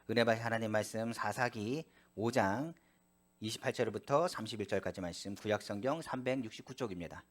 은혜 받으신 하나님 말씀 사사기 5장 28절부터 31절까지 말씀 구약성경 369쪽입니다.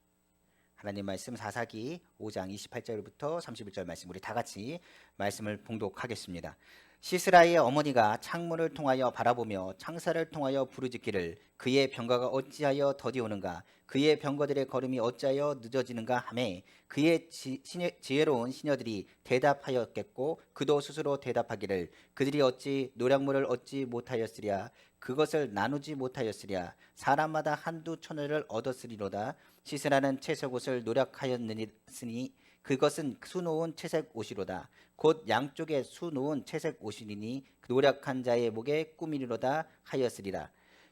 하나님 말씀 사사기 5장 28절부터 31절 말씀 우리 다 같이 말씀을 봉독하겠습니다. 시스라의 어머니가 창문을 통하여 바라보며 창살을 통하여 부르짖기를 그의 병거가 어찌하여 더디오는가 그의 병거들의 걸음이 어찌하여 늦어지는가 하매 그의 지혜로운 시녀들이 대답하였겠고 그도 스스로 대답하기를 그들이 어찌 노략물을 얻지 못하였으랴 그것을 나누지 못하였으랴 사람마다 한두 처녀를 얻었으리로다 시스라는 채색 옷을 노력하였으니 그것은 수놓은 채색 옷이로다 곧 양쪽에 수놓은 채색 옷이니 노력한 자의 목에 꾸미리로다 하였으리라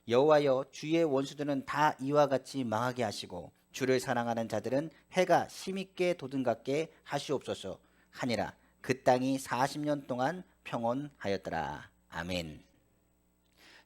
여호와여 주의 원수들은 다 이와 같이 망하게 하시고 주를 사랑하는 자들은 해가 힘있게 돋은같게 하시옵소서 하니라 그 땅이 40년 동안 평온하였더라. 아멘.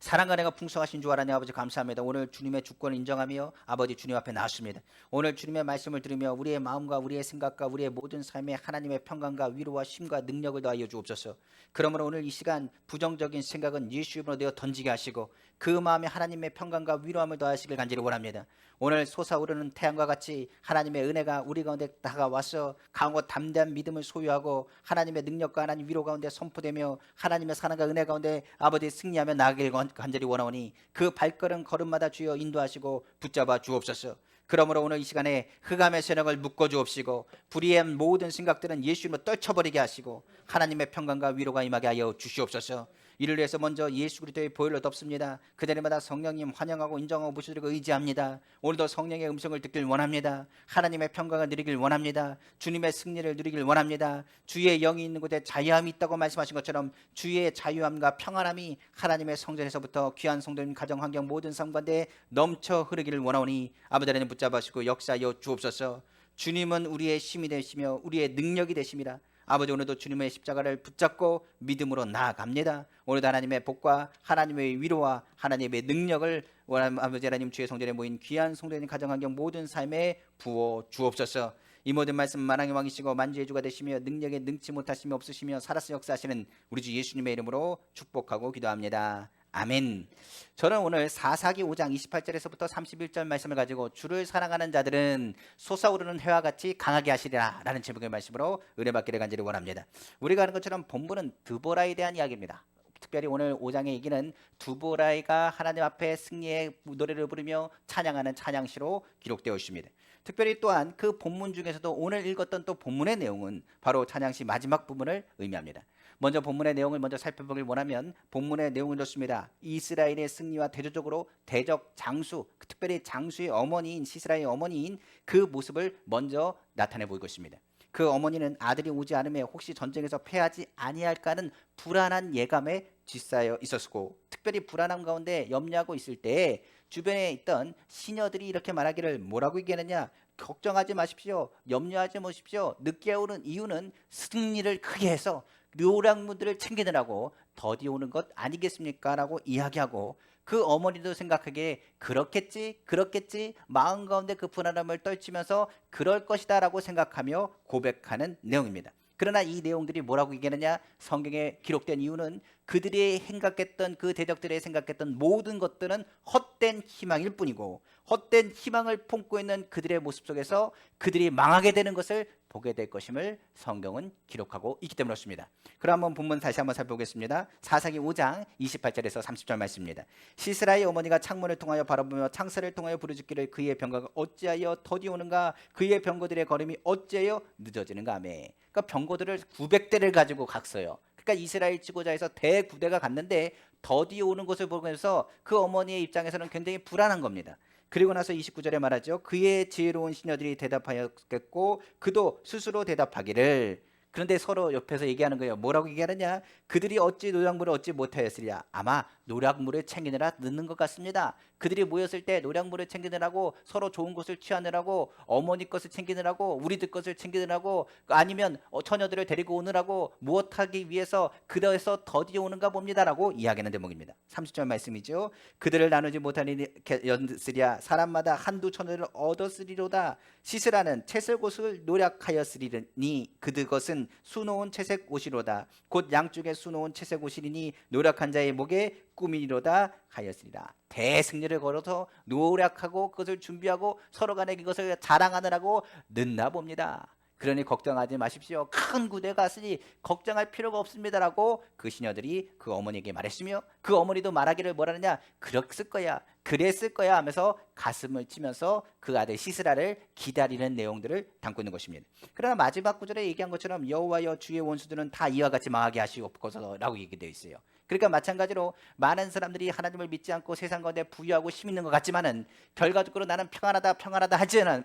사랑과 은혜가 풍성하신 주 하나님 아버지 감사합니다. 오늘 주님의 주권을 인정하며 아버지 주님 앞에 나왔습니다. 오늘 주님의 말씀을 들으며 우리의 마음과 우리의 생각과 우리의 모든 삶에 하나님의 평강과 위로와 쉼과 능력을 더하여 주옵소서. 그러므로 오늘 이 시간 부정적인 생각은 예수 이름으로 내어 던지게 하시고 그 마음에 하나님의 평강과 위로함을 더하시길 간절히 원합니다. 오늘 솟아오르는 태양과 같이 하나님의 은혜가 우리 가운데 다가와서 강하고 담대한 믿음을 소유하고 하나님의 능력과 하나님 위로 가운데 선포되며 하나님의 사랑과 은혜 가운데 아버지 승리하며 나아가길 간절히 원하오니 그 발걸음마다 주여 인도하시고 붙잡아 주옵소서. 그러므로 오늘 이 시간에 흑암의 세력을 묶어 주옵시고 불의의 모든 생각들은 예수 이름으로 떨쳐버리게 하시고 하나님의 평강과 위로가 임하게 하여 주시옵소서. 이를 위해서 먼저 예수 그리스도의 보혈로 덮습니다. 그날마다 성령님 환영하고 인정하고 모시고 의지합니다. 오늘도 성령의 음성을 듣길 원합니다. 하나님의 평강을 누리길 원합니다. 주님의 승리를 누리길 원합니다. 주의 영이 있는 곳에 자유함이 있다고 말씀하신 것처럼 주의 자유함과 평안함이 하나님의 성전에서부터 귀한 성도님 가정 환경 모든 상관대에 넘쳐 흐르기를 원하오니 아버지 하나님 붙잡으시고 역사하여 주옵소서. 주님은 우리의 힘이 되시며 우리의 능력이 되심이라. 아버지 오늘도 주님의 십자가를 붙잡고 믿음으로 나아갑니다. 오늘도 하나님의 복과 하나님의 위로와 하나님의 능력을 아버지 하나님 주의 성전에 모인 귀한 성도님 가정환경 모든 삶에 부어 주옵소서. 이 모든 말씀 만왕의 왕이시고 만주의 주가 되시며 능력에 능치 못하심이 없으시며 살아서 역사하시는 우리 주 예수님의 이름으로 축복하고 기도합니다. 아멘. 저는 오늘 사사기 5장 28절에서부터 31절 말씀을 가지고 주를 사랑하는 자들은 솟아오르는 해와 같이 강하게 하시리라 라는 제목의 말씀으로 은혜 받기를 간절히 원합니다. 우리가 아는 것처럼 본문은 드보라에 대한 이야기입니다. 특별히 오늘 5장의 얘기는 드보라가 하나님 앞에 승리의 노래를 부르며 찬양하는 찬양시로 기록되어 있습니다. 특별히 또한 그 본문 중에서도 오늘 읽었던 또 본문의 내용은 바로 찬양시 마지막 부분을 의미합니다. 먼저 본문의 내용을 먼저 살펴보길 원하면 본문의 내용은 이렇습니다. 이스라엘의 승리와 대조적으로 대적 장수, 특별히 장수의 어머니인 시스라의 어머니인 그 모습을 먼저 나타내 보이고 있습니다. 그 어머니는 아들이 오지 않으면 혹시 전쟁에서 패하지 아니할까 하는 불안한 예감에 쥐싸여 있었고 특별히 불안함 가운데 염려하고 있을 때 주변에 있던 시녀들이 이렇게 말하기를 뭐라고 얘기하느냐 걱정하지 마십시오. 염려하지 마십시오. 늦게 오는 이유는 승리를 크게 해서 노략무들을 챙기느라고 더디 오는 것 아니겠습니까? 라고 이야기하고 그 어머니도 생각하기에 그렇겠지 마음 가운데 그 불안함을 떨치면서 그럴 것이다 라고 생각하며 고백하는 내용입니다. 그러나 이 내용들이 뭐라고 얘기하느냐 성경에 기록된 이유는 그들이 생각했던 그 대적들이 생각했던 모든 것들은 헛된 희망일 뿐이고 헛된 희망을 품고 있는 그들의 모습 속에서 그들이 망하게 되는 것을 보게 될 것임을 성경은 기록하고 있기 때문에 그렇습니다. 그럼 한번 본문 다시 한번 살펴보겠습니다. 사사기 5장 28절에서 30절 말씀입니다. 시스라의 어머니가 창문을 통하여 바라보며 창살을 통하여 부르짖기를 그의 병거가 어찌하여 더디 오는가 그의 병거들의 걸음이 어찌하여 늦어지는가 하며 그러니까 병거들을 900대를 가지고 갔어요. 그러니까 이스라엘 지도자에서 대구대가 갔는데 더디 오는 것을 보면서 그 어머니의 입장에서는 굉장히 불안한 겁니다. 그리고 나서 29절에 말하죠. 그의 지혜로운 시녀들이 대답하였겠고 그도 스스로 대답하기를 그런데 서로 옆에서 얘기하는 거예요. 뭐라고 얘기하느냐? 그들이 어찌 노략물을 얻지 못하였으리야. 아마 노략물을 챙기느라 늦는 것 같습니다. 그들이 모였을 때 노략물을 챙기느라고 서로 좋은 것을 취하느라고 어머니 것을 챙기느라고 우리들 것을 챙기느라고 아니면 처녀들을 데리고 오느라고 무엇하기 위해서 그래서 더디 오는가 봅니다라고 이야기하는 대목입니다. 30절 말씀이죠. 그들을 나누지 못하니 연쓰랴 사람마다 한두 처녀를 얻었으리로다. 시스라는 채색 옷을 노략하였으리니 그것은 이것은 수놓은 채색 옷이로다. 곧 양쪽에 수놓은 채색 옷이니 노력한 자의 목에 꿈이로다 하였으리라. 대승리를 걸어서 노력하고 그것을 준비하고 서로 간에 이것을 자랑하느라고 늦나 봅니다. 그러니 걱정하지 마십시오. 큰 구대가 왔으니 걱정할 필요가 없습니다라고 그 시녀들이 그 어머니에게 말했으며, 그 어머니도 말하기를 뭐라느냐, 그랬을 거야, 그랬을 거야 하면서 가슴을 치면서 그 아들 시스라를 기다리는 내용들을 담고 있는 것입니다. 그러나 마지막 구절에 얘기한 것처럼 여호와여 주의 원수들은 다 이와 같이 망하게 하시옵소서라고 얘기되어 있어요. 그러니까 마찬가지로 많은 사람들이 하나님을 믿지 않고 세상 가운데 부유하고 힘 있는 것 같지만은 결과적으로 나는 평안하다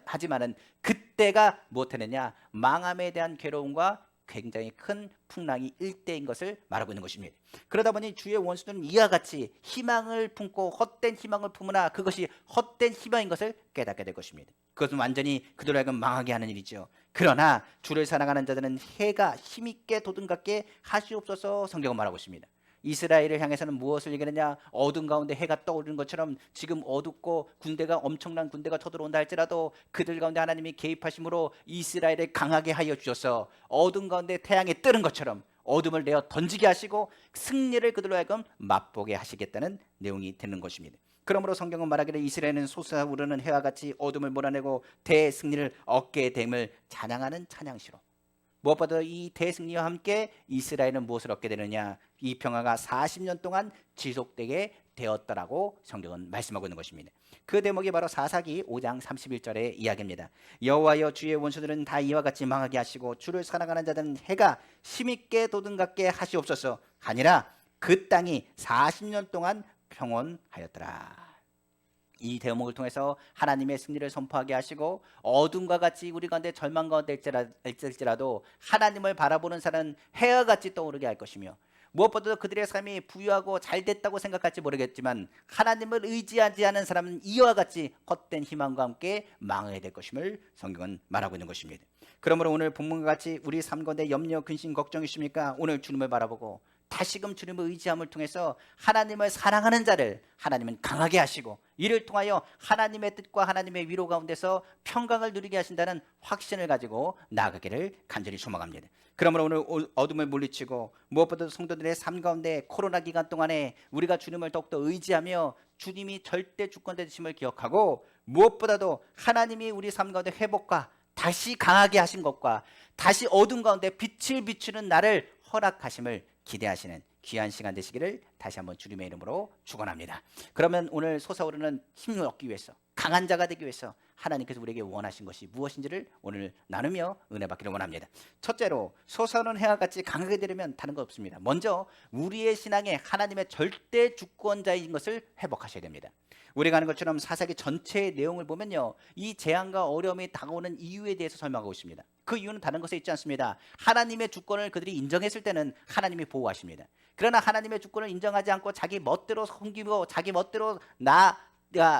하지만은 그때가 무엇하느냐, 망함에 대한 괴로움과 굉장히 큰 풍랑이 일대인 것을 말하고 있는 것입니다. 그러다 보니 주의 원수들은 이와 같이 희망을 품고 헛된 희망을 품으나 그것이 헛된 희망인 것을 깨닫게 될 것입니다. 그것은 완전히 그들을 하여금 망하게 하는 일이죠. 그러나 주를 사랑하는 자들은 해가 힘있게 돋음같게 하시옵소서 성경은 말하고 있습니다. 이스라엘을 향해서는 무엇을 얘기하느냐, 어둠 가운데 해가 떠오르는 것처럼 지금 어둡고 엄청난 군대가 쳐들어온다 할지라도 그들 가운데 하나님이 개입하심으로 이스라엘을 강하게 하여 주셔서 어둠 가운데 태양이 뜨는 것처럼 어둠을 내어 던지게 하시고 승리를 그들로 하여금 맛보게 하시겠다는 내용이 되는 것입니다. 그러므로 성경은 말하기를 이스라엘은 솟아오르는 해와 같이 어둠을 몰아내고 대승리를 얻게 됨을 찬양하는 찬양시로, 무엇보다 이 대승리와 함께 이스라엘은 무엇을 얻게 되느냐, 이 평화가 40년 동안 지속되게 되었다라고 성경은 말씀하고 있는 것입니다. 그 대목이 바로 사사기 5장 31절의 이야기입니다. 여호와여 주의 원수들은 다 이와 같이 망하게 하시고 주를 사랑하는 자들은 해가 힘있게 돋음같게 하시옵소서 하니라. 그 땅이 40년 동안 평온하였더라. 이 대목을 통해서 하나님의 승리를 선포하게 하시고 어둠과 같이 우리 가운데 절망 가운데 있을지라도 하나님을 바라보는 사람은 해와 같이 떠오르게 할 것이며, 무엇보다도 그들의 삶이 부유하고 잘 됐다고 생각할지 모르겠지만 하나님을 의지하지 않은 사람은 이와 같이 헛된 희망과 함께 망하게 될 것임을 성경은 말하고 있는 것입니다. 그러므로 오늘 본문과 같이 우리 삶 가운데 염려, 근심, 걱정이 있습니까? 오늘 주님을 바라보고 다시금 주님을 의지함을 통해서 하나님을 사랑하는 자를 하나님은 강하게 하시고 이를 통하여 하나님의 뜻과 하나님의 위로 가운데서 평강을 누리게 하신다는 확신을 가지고 나아가기를 간절히 소망합니다. 그러므로 오늘 어둠을 물리치고 무엇보다도 성도들의 삶 가운데 코로나 기간 동안에 우리가 주님을 더욱더 의지하며 주님이 절대 주권자 되심을 기억하고, 무엇보다도 하나님이 우리 삶 가운데 회복과 다시 강하게 하신 것과 다시 어둠 가운데 빛을 비추는 날을 허락하심을 기대하시는 귀한 시간 되시기를 다시 한번 주님의 이름으로 축원합니다. 그러면 오늘 솟아오르는 힘을 얻기 위해서, 강한 자가 되기 위해서 하나님께서 우리에게 원하신 것이 무엇인지를 오늘 나누며 은혜 받기를 원합니다. 첫째로, 솟아오르는 해와 같이 강하게 되려면 다른 것 없습니다. 먼저 우리의 신앙에 하나님의 절대 주권자인 것을 회복하셔야 됩니다. 우리가 아는 것처럼 사사기 전체의 내용을 보면요, 이 재앙과 어려움이 다가오는 이유에 대해서 설명하고 있습니다. 그 이유는 다른 것에 있지 않습니다. 하나님의 주권을 그들이 인정했을 때는 하나님이 보호하십니다. 그러나 하나님의 주권을 인정하지 않고 자기 멋대로 섬기고 자기 멋대로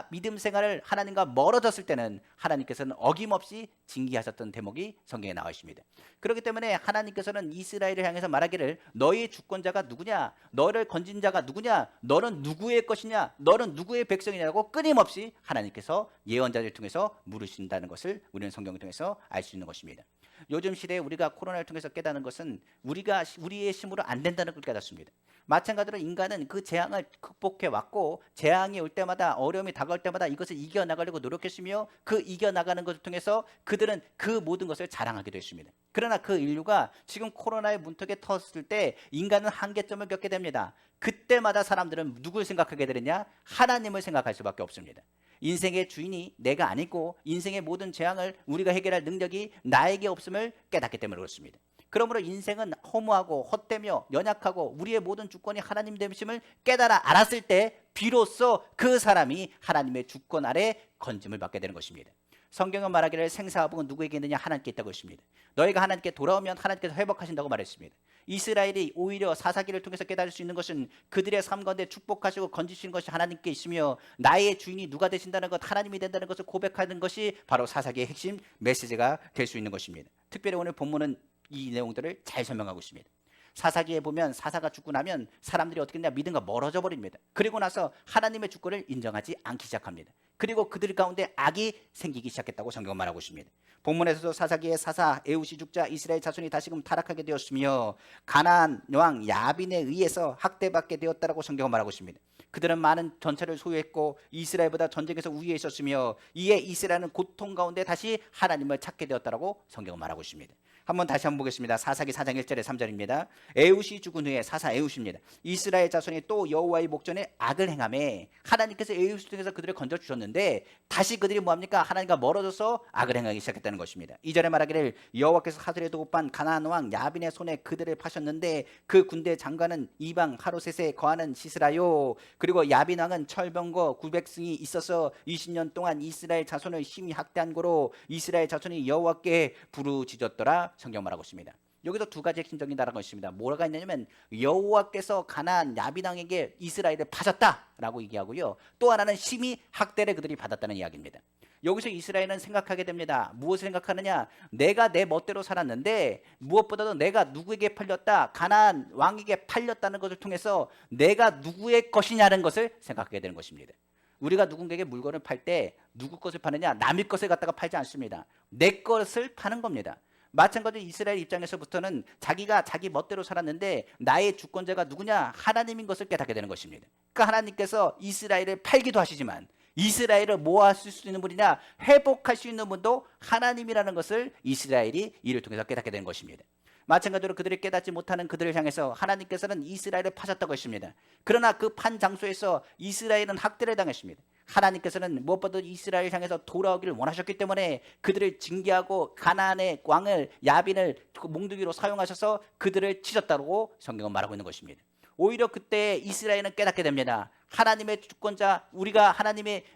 믿음 생활을 하나님과 멀어졌을 때는 하나님께서는 어김없이 징계하셨던 대목이 성경에 나와 있습니다. 그렇기 때문에 하나님께서는 이스라엘을 향해서 말하기를 너희의 주권자가 누구냐, 너를 건진 자가 누구냐, 너는 누구의 것이냐, 너는 누구의 백성이냐고 끊임없이 하나님께서 예언자를 통해서 물으신다는 것을 우리는 성경을 통해서 알 수 있는 것입니다. 요즘 시대에 우리가 코로나를 통해서 깨닫는 것은 우리의 힘으로 안 된다는 걸 깨닫습니다. 마찬가지로 인간은 그 재앙을 극복해 왔고 재앙이 올 때마다, 어려움이 다가올 때마다 이것을 이겨나가려고 노력했으며 그 이겨나가는 것을 통해서 그들은 그 모든 것을 자랑하기도 했습니다. 그러나 그 인류가 지금 코로나의 문턱에 텄을 때 인간은 한계점을 겪게 됩니다. 그때마다 사람들은 누굴 생각하게 되느냐? 하나님을 생각할 수밖에 없습니다. 인생의 주인이 내가 아니고 인생의 모든 재앙을 우리가 해결할 능력이 나에게 없음을 깨닫기 때문에 그렇습니다. 그러므로 인생은 허무하고 헛되며 연약하고 우리의 모든 주권이 하나님 되심을 깨달아 알았을 때 비로소 그 사람이 하나님의 주권 아래 건짐을 받게 되는 것입니다. 성경은 말하기를 생사화복은 누구에게 있느냐? 하나님께 있다고 했습니다. 너희가 하나님께 돌아오면 하나님께서 회복하신다고 말했습니다. 이스라엘이 오히려 사사기를 통해서 깨달을 수 있는 것은 그들의 삶 가운데 축복하시고 건지시는 것이 하나님께 있으며 나의 주인이 누가 되신다는 것, 하나님이 된다는 것을 고백하는 것이 바로 사사기의 핵심 메시지가 될 수 있는 것입니다. 특별히 오늘 본문은 이 내용들을 잘 설명하고 있습니다. 사사기에 보면 사사가 죽고 나면 사람들이 어떻게 했냐? 믿음과 멀어져 버립니다. 그리고 나서 하나님의 주권을 인정하지 않기 시작합니다. 그리고 그들 가운데 악이 생기기 시작했다고 성경은 말하고 있습니다. 본문에서도 사사기의 사사 에우시 죽자 이스라엘 자손이 다시금 타락하게 되었으며 가나안 왕 야빈에 의해서 학대받게 되었다라고 성경은 말하고 있습니다. 그들은 많은 전차를 소유했고 이스라엘보다 전쟁에서 우위에 있었으며 이에 이스라엘은 고통 가운데 다시 하나님을 찾게 되었다라고 성경은 말하고 있습니다. 한번 다시 한번 보겠습니다. 사사기 4장 1절에 3절입니다. 에웃이 죽은 후에 사사 에웃입니다. 이스라엘 자손이 또 여호와의 목전에 악을 행하매 하나님께서 에웃을 통해서 그들을 건져 주셨는데 다시 그들이 뭐합니까? 하나님과 멀어져서 악을 행하기 시작했다는 것입니다. 2절에 말하기를 여호와께서 하드레도 못반 가나안 왕 야빈의 손에 그들을 파셨는데 그 군대 장관은 이방 하로셋에 거하는 시스라요. 그리고 야빈 왕은 철병거 900승이 있어서 20년 동안 이스라엘 자손을 심히 학대한 거로 이스라엘 자손이 여호와께 부르짖었더라. 성경 말하고 있습니다. 여기서 두 가지 핵심적인 단어가 있습니다. 뭐가 있냐면 여호와께서 가나안 야빈 왕에게 이스라엘을 파셨다라고 얘기하고요. 또 하나는 심히 학대를 그들이 받았다는 이야기입니다. 여기서 이스라엘은 생각하게 됩니다. 무엇을 생각하느냐? 내가 내 멋대로 살았는데 무엇보다도 내가 누구에게 팔렸다? 가나안 왕에게 팔렸다는 것을 통해서 내가 누구의 것이냐는 것을 생각하게 되는 것입니다. 우리가 누군가에게 물건을 팔 때 누구 것을 파느냐? 남의 것을 갖다가 팔지 않습니다. 내 것을 파는 겁니다. 마찬가지로 이스라엘 입장에서부터는 자기가 자기 멋대로 살았는데 나의 주권자가 누구냐? 하나님인 것을 깨닫게 되는 것입니다. 그러니까 하나님께서 이스라엘을 팔기도 하시지만 이스라엘을 모았을 수 있는 분이나 회복할 수 있는 분도 하나님이라는 것을 이스라엘이 이를 통해서 깨닫게 되는 것입니다. 마찬가지로 그들이 깨닫지 못하는 그들을 향해서 하나님께서는 이스라엘을 파셨다고 했습니다. 그러나 그 판 장소에서 이스라엘은 학대를 당했습니다. 하나님께서는 무엇보다 이스라엘 향해서 돌아오기를 원하셨기 때문에 그들을 징계하고 가나안의 왕을 야빈을 몽둥이로 사용하셔서 그들을 치셨다고 성경은 말하고 있는 것입니다. 오히려 그때 이스라엘은 깨닫게 됩니다. 하나님의 주권자, 우리가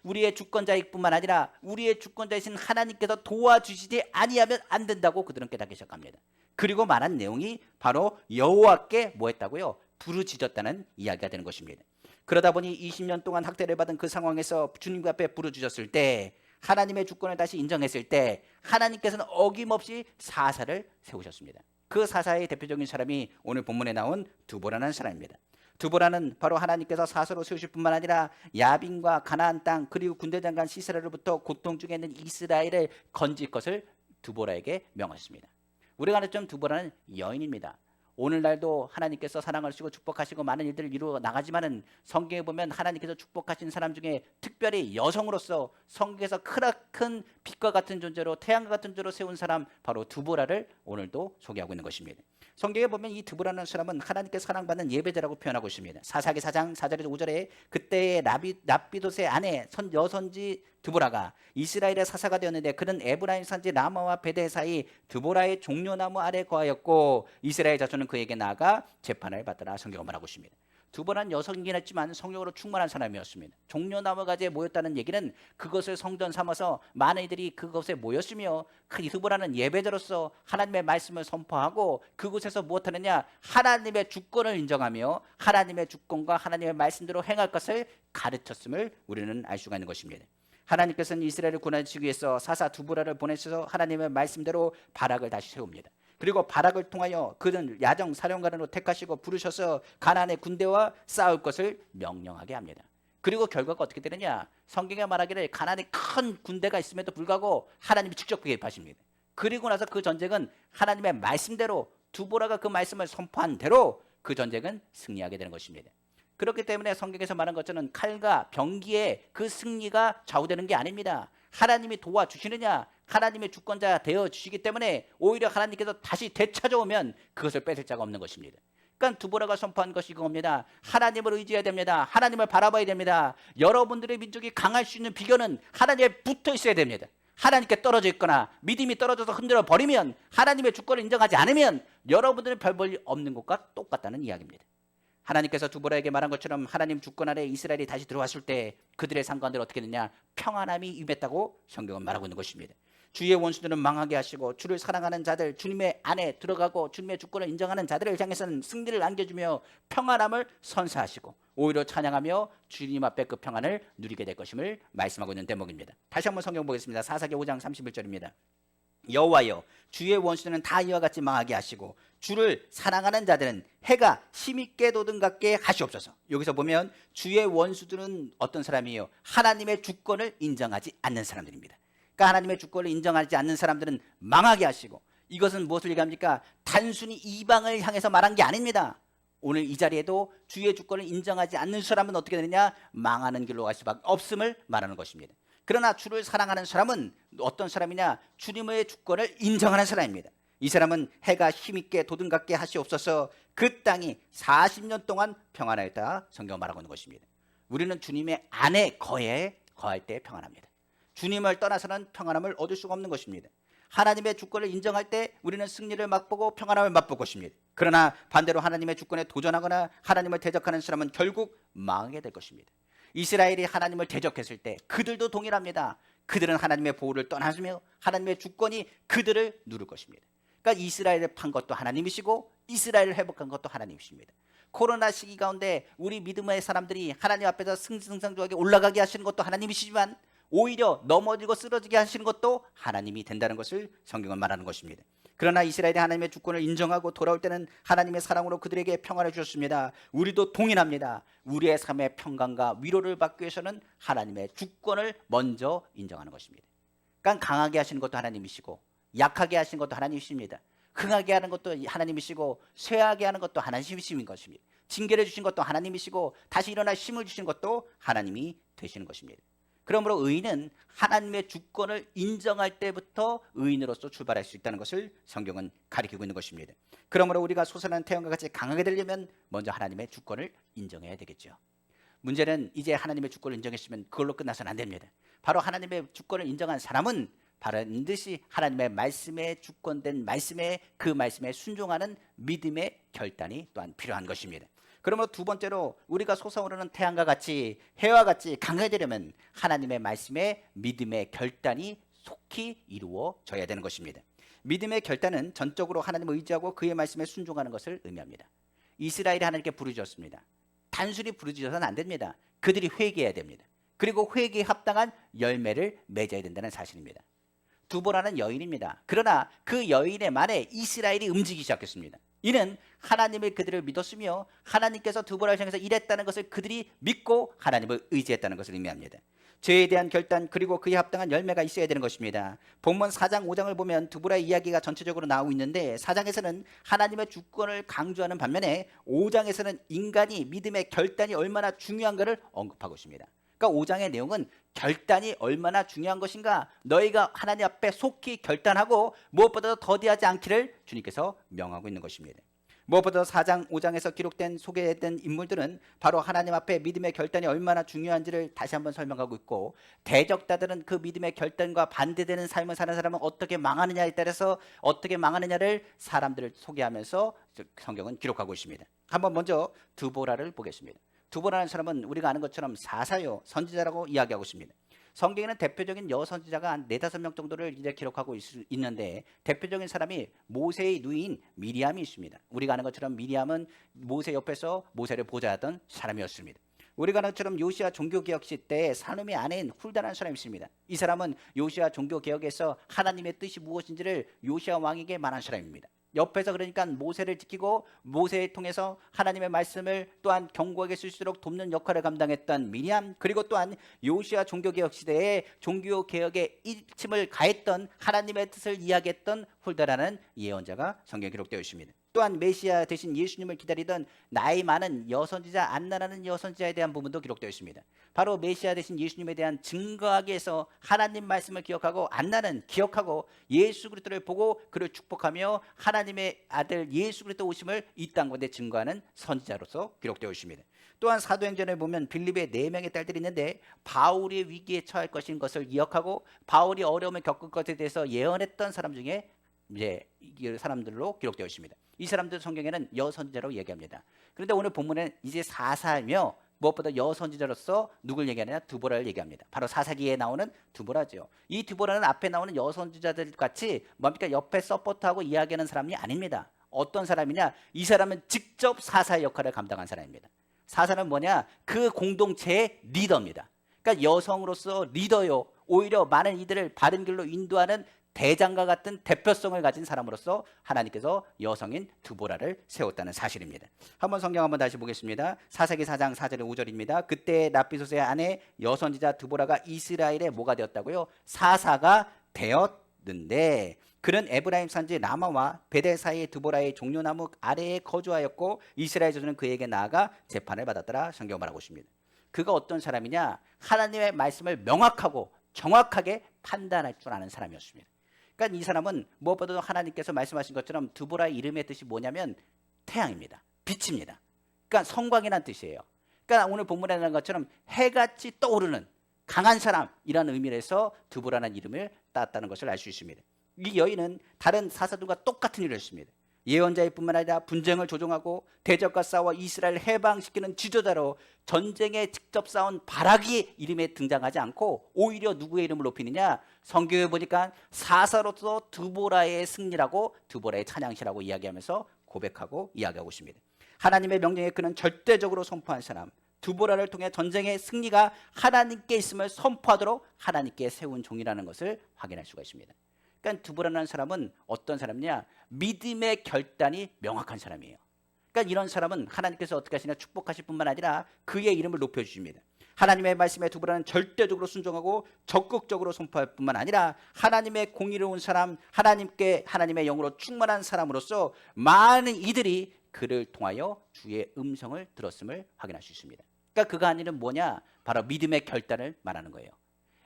우리의 주권자일 뿐만 아니라 우리의 주권자이신 하나님께서 도와주시지 아니하면 안 된다고 그들은 깨닫기 시작합니다. 그리고 말한 내용이 바로 여호와께 뭐 했다고요? 부르짖었다는 이야기가 되는 것입니다. 그러다 보니 20년 동안 학대를 받은 그 상황에서 주님 앞에 부르짖었을 때 하나님의 주권을 다시 인정했을 때 하나님께서는 어김없이 사사를 세우셨습니다. 그 사사의 대표적인 사람이 오늘 본문에 나온 두보라는 사람입니다. 두보라는 바로 하나님께서 사사로 세우실 뿐만 아니라 야빈과 가나안 땅 그리고 군대 장관 시스라로부터 고통 중에 있는 이스라엘을 건질 것을 두보라에게 명하셨습니다. 우리가 아는 좀 두보라는 여인입니다. 오늘날도 하나님께서 사랑하시고 축복하시고 많은 일들을 이루어 나가지만은 성경에 보면 하나님께서 축복하신 사람 중에 특별히 여성으로서 성경에서 크나큰 빛과 같은 존재로 태양과 같은 존재로 세운 사람 바로 두보라를 오늘도 소개하고 있는 것입니다. 성경에 보면 이 두보라는 사람은 하나님께 사랑받는 예배자라고 표현하고 있습니다. 사사기 4장 4절에서 5절에 그때의 랍비돗의 아내 여선지 두보라가 이스라엘의 사사가 되었는데 그는 에브라임 산지 라마와 베델 사이 두보라의 종려나무 아래 거하였고 이스라엘 자손은 그에게 나아가 재판을 받더라. 성경은 말하고 있습니다. 두보라는 여성이긴 했지만 성령으로 충만한 사람이었습니다. 종려나무 가지에 모였다는 얘기는 그것을 성전 삼아서 많은 이들이 그것에 모였으며 두보라는 예배자로서 하나님의 말씀을 선포하고 그곳에서 무엇하느냐? 하나님의 주권을 인정하며 하나님의 주권과 하나님의 말씀대로 행할 것을 가르쳤음을 우리는 알 수가 있는 것입니다. 하나님께서는 이스라엘을 구원하시기 위해서 사사 두보라를 보내셔서 하나님의 말씀대로 바락을 다시 세웁니다. 그리고 바락을 통하여 그는 야정 사령관으로 택하시고 부르셔서 가나안의 군대와 싸울 것을 명령하게 합니다. 그리고 결과가 어떻게 되느냐? 성경에 말하기를 가나안에 큰 군대가 있음에도 불구하고 하나님이 직접 개입하십니다. 그리고 나서 그 전쟁은 하나님의 말씀대로 두보라가 그 말씀을 선포한 대로 그 전쟁은 승리하게 되는 것입니다. 그렇기 때문에 성경에서 말한 것처럼 칼과 병기에 그 승리가 좌우되는 게 아닙니다. 하나님이 도와주시느냐? 하나님의 주권자 되어 주시기 때문에 오히려 하나님께서 다시 되찾아오면 그것을 뺏을 자가 없는 것입니다. 그러니까 두보라가 선포한 것이 그겁니다. 하나님을 의지해야 됩니다. 하나님을 바라봐야 됩니다. 여러분들의 민족이 강할 수 있는 비결은 하나님에 붙어 있어야 됩니다. 하나님께 떨어져 있거나 믿음이 떨어져서 흔들어 버리면 하나님의 주권을 인정하지 않으면 여러분들은 별 볼 일 없는 것과 똑같다는 이야기입니다. 하나님께서 두보라에게 말한 것처럼 하나님 주권 아래 이스라엘이 다시 들어왔을 때 그들의 상관들 어떻게 되냐? 평안함이 임했다고 성경은 말하고 있는 것입니다. 주의 원수들은 망하게 하시고 주를 사랑하는 자들 주님의 안에 들어가고 주님의 주권을 인정하는 자들을 향해서는 승리를 안겨주며 평안함을 선사하시고 오히려 찬양하며 주님 앞에 그 평안을 누리게 될 것임을 말씀하고 있는 대목입니다. 다시 한번 성경 보겠습니다. 사사기 5장 31절입니다. 여호와여 주의 원수는 다 이와 같이 망하게 하시고 주를 사랑하는 자들은 해가 힘있게 돋음같게 하시옵소서. 여기서 보면 주의 원수들은 어떤 사람이에요? 하나님의 주권을 인정하지 않는 사람들입니다. 그러니까 하나님의 주권을 인정하지 않는 사람들은 망하게 하시고, 이것은 무엇을 얘기합니까? 단순히 이방을 향해서 말한 게 아닙니다. 오늘 이 자리에도 주의 주권을 인정하지 않는 사람은 어떻게 되느냐? 망하는 길로 갈 수밖에 없음을 말하는 것입니다. 그러나 주를 사랑하는 사람은 어떤 사람이냐? 주님의 주권을 인정하는 사람입니다. 이 사람은 해가 힘있게 돋음같게 하시옵소서. 그 땅이 40년 동안 평안하였다 성경 말하고 있는 것입니다. 우리는 주님의 안에 거할 때 평안합니다. 주님을 떠나서는 평안함을 얻을 수가 없는 것입니다. 하나님의 주권을 인정할 때 우리는 승리를 맛보고 평안함을 맛볼 것입니다. 그러나 반대로 하나님의 주권에 도전하거나 하나님을 대적하는 사람은 결국 망하게 될 것입니다. 이스라엘이 하나님을 대적했을 때 그들도 동일합니다. 그들은 하나님의 보호를 떠나며 하나님의 주권이 그들을 누를 것입니다. 그러니까 이스라엘을 판 것도 하나님이시고 이스라엘을 회복한 것도 하나님이십니다. 코로나 시기 가운데 우리 믿음의 사람들이 하나님 앞에서 승승장구하게 올라가게 하시는 것도 하나님이시지만 오히려 넘어지고 쓰러지게 하시는 것도 하나님이 된다는 것을 성경은 말하는 것입니다. 그러나 이스라엘이 하나님의 주권을 인정하고 돌아올 때는 하나님의 사랑으로 그들에게 평안을 주셨습니다. 우리도 동일합니다. 우리의 삶의 평강과 위로를 받기 위해서는 하나님의 주권을 먼저 인정하는 것입니다. 그러니까 강하게 하시는 것도 하나님이시고 약하게 하시는 것도 하나님이십니다. 흥하게 하는 것도 하나님이시고 쇠하게 하는 것도 하나님이신 것입니다. 징계를 주신 것도 하나님이시고 다시 일어날 힘을 주신 것도 하나님이 되시는 것입니다. 그러므로 의인은 하나님의 주권을 인정할 때부터 의인으로서 출발할 수 있다는 것을 성경은 가리키고 있는 것입니다. 그러므로 우리가 솟아나는 태양과 같이 강하게 되려면 먼저 하나님의 주권을 인정해야 되겠죠. 문제는 이제 하나님의 주권을 인정했으면 그걸로 끝나서는 안 됩니다. 바로 하나님의 주권을 인정한 사람은 반드시 하나님의 말씀에 주권된 그 말씀에 순종하는 믿음의 결단이 또한 필요한 것입니다. 그러므로 두 번째로 우리가 솟아오르는 태양과 같이 해와 같이 강해지려면 하나님의 말씀에 믿음의 결단이 속히 이루어져야 되는 것입니다. 믿음의 결단은 전적으로 하나님을 의지하고 그의 말씀에 순종하는 것을 의미합니다. 이스라엘이 하나님께 부르짖었습니다. 단순히 부르짖어서는 안 됩니다. 그들이 회개해야 됩니다. 그리고 회개에 합당한 열매를 맺어야 된다는 사실입니다. 두보라는 여인입니다. 그러나 그 여인의 말에 이스라엘이 움직이기 시작했습니다. 이는 하나님이 그들을 믿었으며 하나님께서 두보라를 향해서 일했다는 것을 그들이 믿고 하나님을 의지했다는 것을 의미합니다. 죄에 대한 결단 그리고 그에 합당한 열매가 있어야 되는 것입니다. 본문 4장 5장을 보면 두보라의 이야기가 전체적으로 나오고 있는데 4장에서는 하나님의 주권을 강조하는 반면에 5장에서는 인간이 믿음의 결단이 얼마나 중요한가를 언급하고 있습니다. 그러니까 5장의 내용은 결단이 얼마나 중요한 것인가, 너희가 하나님 앞에 속히 결단하고 무엇보다도 더디하지 않기를 주님께서 명하고 있는 것입니다. 무엇보다 4장 5장에서 기록된 소개된 인물들은 바로 하나님 앞에 믿음의 결단이 얼마나 중요한지를 다시 한번 설명하고 있고, 대적자들은 그 믿음의 결단과 반대되는 삶을 사는 사람은 어떻게 망하느냐에 따라서 어떻게 망하느냐를 사람들을 소개하면서 성경은 기록하고 있습니다. 한번 먼저 두보라를 보겠습니다. 두보라는 사람은 우리가 아는 것처럼 사사요 선지자라고 이야기하고 있습니다. 성경에는 대표적인 여선지자가 한 4-5명 정도를 이제 기록하고 있는데 대표적인 사람이 모세의 누이인 미리암이 있습니다. 우리가 아는 것처럼 미리암은 모세 옆에서 모세를 보좌하던 사람이었습니다. 우리가 아는 것처럼 요시야 종교개혁 시대에 사놈의 아내인 훌다라는 사람이 있습니다. 이 사람은 요시야 종교개혁에서 하나님의 뜻이 무엇인지를 요시야 왕에게 말한 사람입니다. 옆에서 그러니까 모세를 지키고 모세를 통해서 하나님의 말씀을 또한 경고하게 쓸 수 있도록 돕는 역할을 감당했던 미리암, 그리고 또한 요시야 종교개혁 시대에 종교개혁에 일침을 가했던 하나님의 뜻을 이야기했던 훌다라는 예언자가 성경에 기록되어 있습니다. 또한 메시아 대신 예수님을 기다리던 나이 많은 여선지자 안나라는 여선지자에 대한 부분도 기록되어 있습니다. 바로 메시아 대신 예수님에 대한 증거하기 위해서 하나님 말씀을 기억하고 안나는 기억하고 예수 그리스도를 보고 그를 축복하며 하나님의 아들 예수 그리스도 오심을 이 땅 가운데 증거하는 선지자로서 기록되어 있습니다. 또한 사도행전에 보면 빌립의 4명의 딸들이 있는데 바울이 위기에 처할 것인 것을 기억하고 바울이 어려움을 겪을 것에 대해서 예언했던 사람 중에 이제 사람들로 기록되어 있습니다. 이 사람들 성경에는 여선지자라고 얘기합니다. 그런데 오늘 본문에는 이제 사사며 무엇보다 여선지자로서 누굴 얘기하느냐? 두보라를 얘기합니다. 바로 사사기에 나오는 두보라죠. 이 두보라는 앞에 나오는 여선지자들 같이 뭡니까? 옆에 서포트하고 이야기하는 사람이 아닙니다. 어떤 사람이냐? 이 사람은 직접 사사의 역할을 감당한 사람입니다. 사사는 뭐냐? 그 공동체의 리더입니다. 그러니까 여성으로서 리더요. 오히려 많은 이들을 바른 길로 인도하는 대장과 같은 대표성을 가진 사람으로서 하나님께서 여성인 드보라를 세웠다는 사실입니다. 한번 성경 한번 다시 보겠습니다. 사사기 4장 4절에 5절입니다. 그때 납비소스의 아내 여선지자 드보라가 이스라엘의 뭐가 되었다고요? 사사가 되었는데 그는 에브라임 산지 라마와 베델 사이의 드보라의 종려나무 아래에 거주하였고 이스라엘 자손은 그에게 나아가 재판을 받았더라. 성경 말하고 있습니다. 그가 어떤 사람이냐? 하나님의 말씀을 명확하고 정확하게 판단할 줄 아는 사람이었습니다. 그러니까 이 사람은 무엇보다도 하나님께서 말씀하신 것처럼 드보라의 이름의 뜻이 뭐냐면 태양입니다. 빛입니다. 그러니까 성광이라는 뜻이에요. 그러니까 오늘 본문에 나온 것처럼 해같이 떠오르는 강한 사람이라는 의미에서 드보라는 이름을 따왔다는 것을 알 수 있습니다. 이 여인은 다른 사사들과 똑같은 일을 했습니다. 예언자일 뿐만 아니라 분쟁을 조정하고 대적과 싸워 이스라엘을 해방시키는 지도자로 전쟁에 직접 싸운 바락이 이름에 등장하지 않고 오히려 누구의 이름을 높이느냐? 성경에 보니까 사사로서 드보라의 승리라고 드보라의 찬양시라고 이야기하면서 고백하고 이야기하고 있습니다. 하나님의 명령에 그는 절대적으로 선포한 사람, 드보라를 통해 전쟁의 승리가 하나님께 있음을 선포하도록 하나님께 세운 종이라는 것을 확인할 수가 있습니다. 그러니까 드보라라는 사람은 어떤 사람이냐? 믿음의 결단이 명확한 사람이에요. 그러니까 이런 사람은 하나님께서 어떻게 하시냐? 축복하실 뿐만 아니라 그의 이름을 높여주십니다. 하나님의 말씀에 드보라는 절대적으로 순종하고 적극적으로 선포할 뿐만 아니라 하나님의 공의로운 사람, 하나님의 영으로 충만한 사람으로서 많은 이들이 그를 통하여 주의 음성을 들었음을 확인할 수 있습니다. 그러니까 그가 한 일은 뭐냐? 바로 믿음의 결단을 말하는 거예요.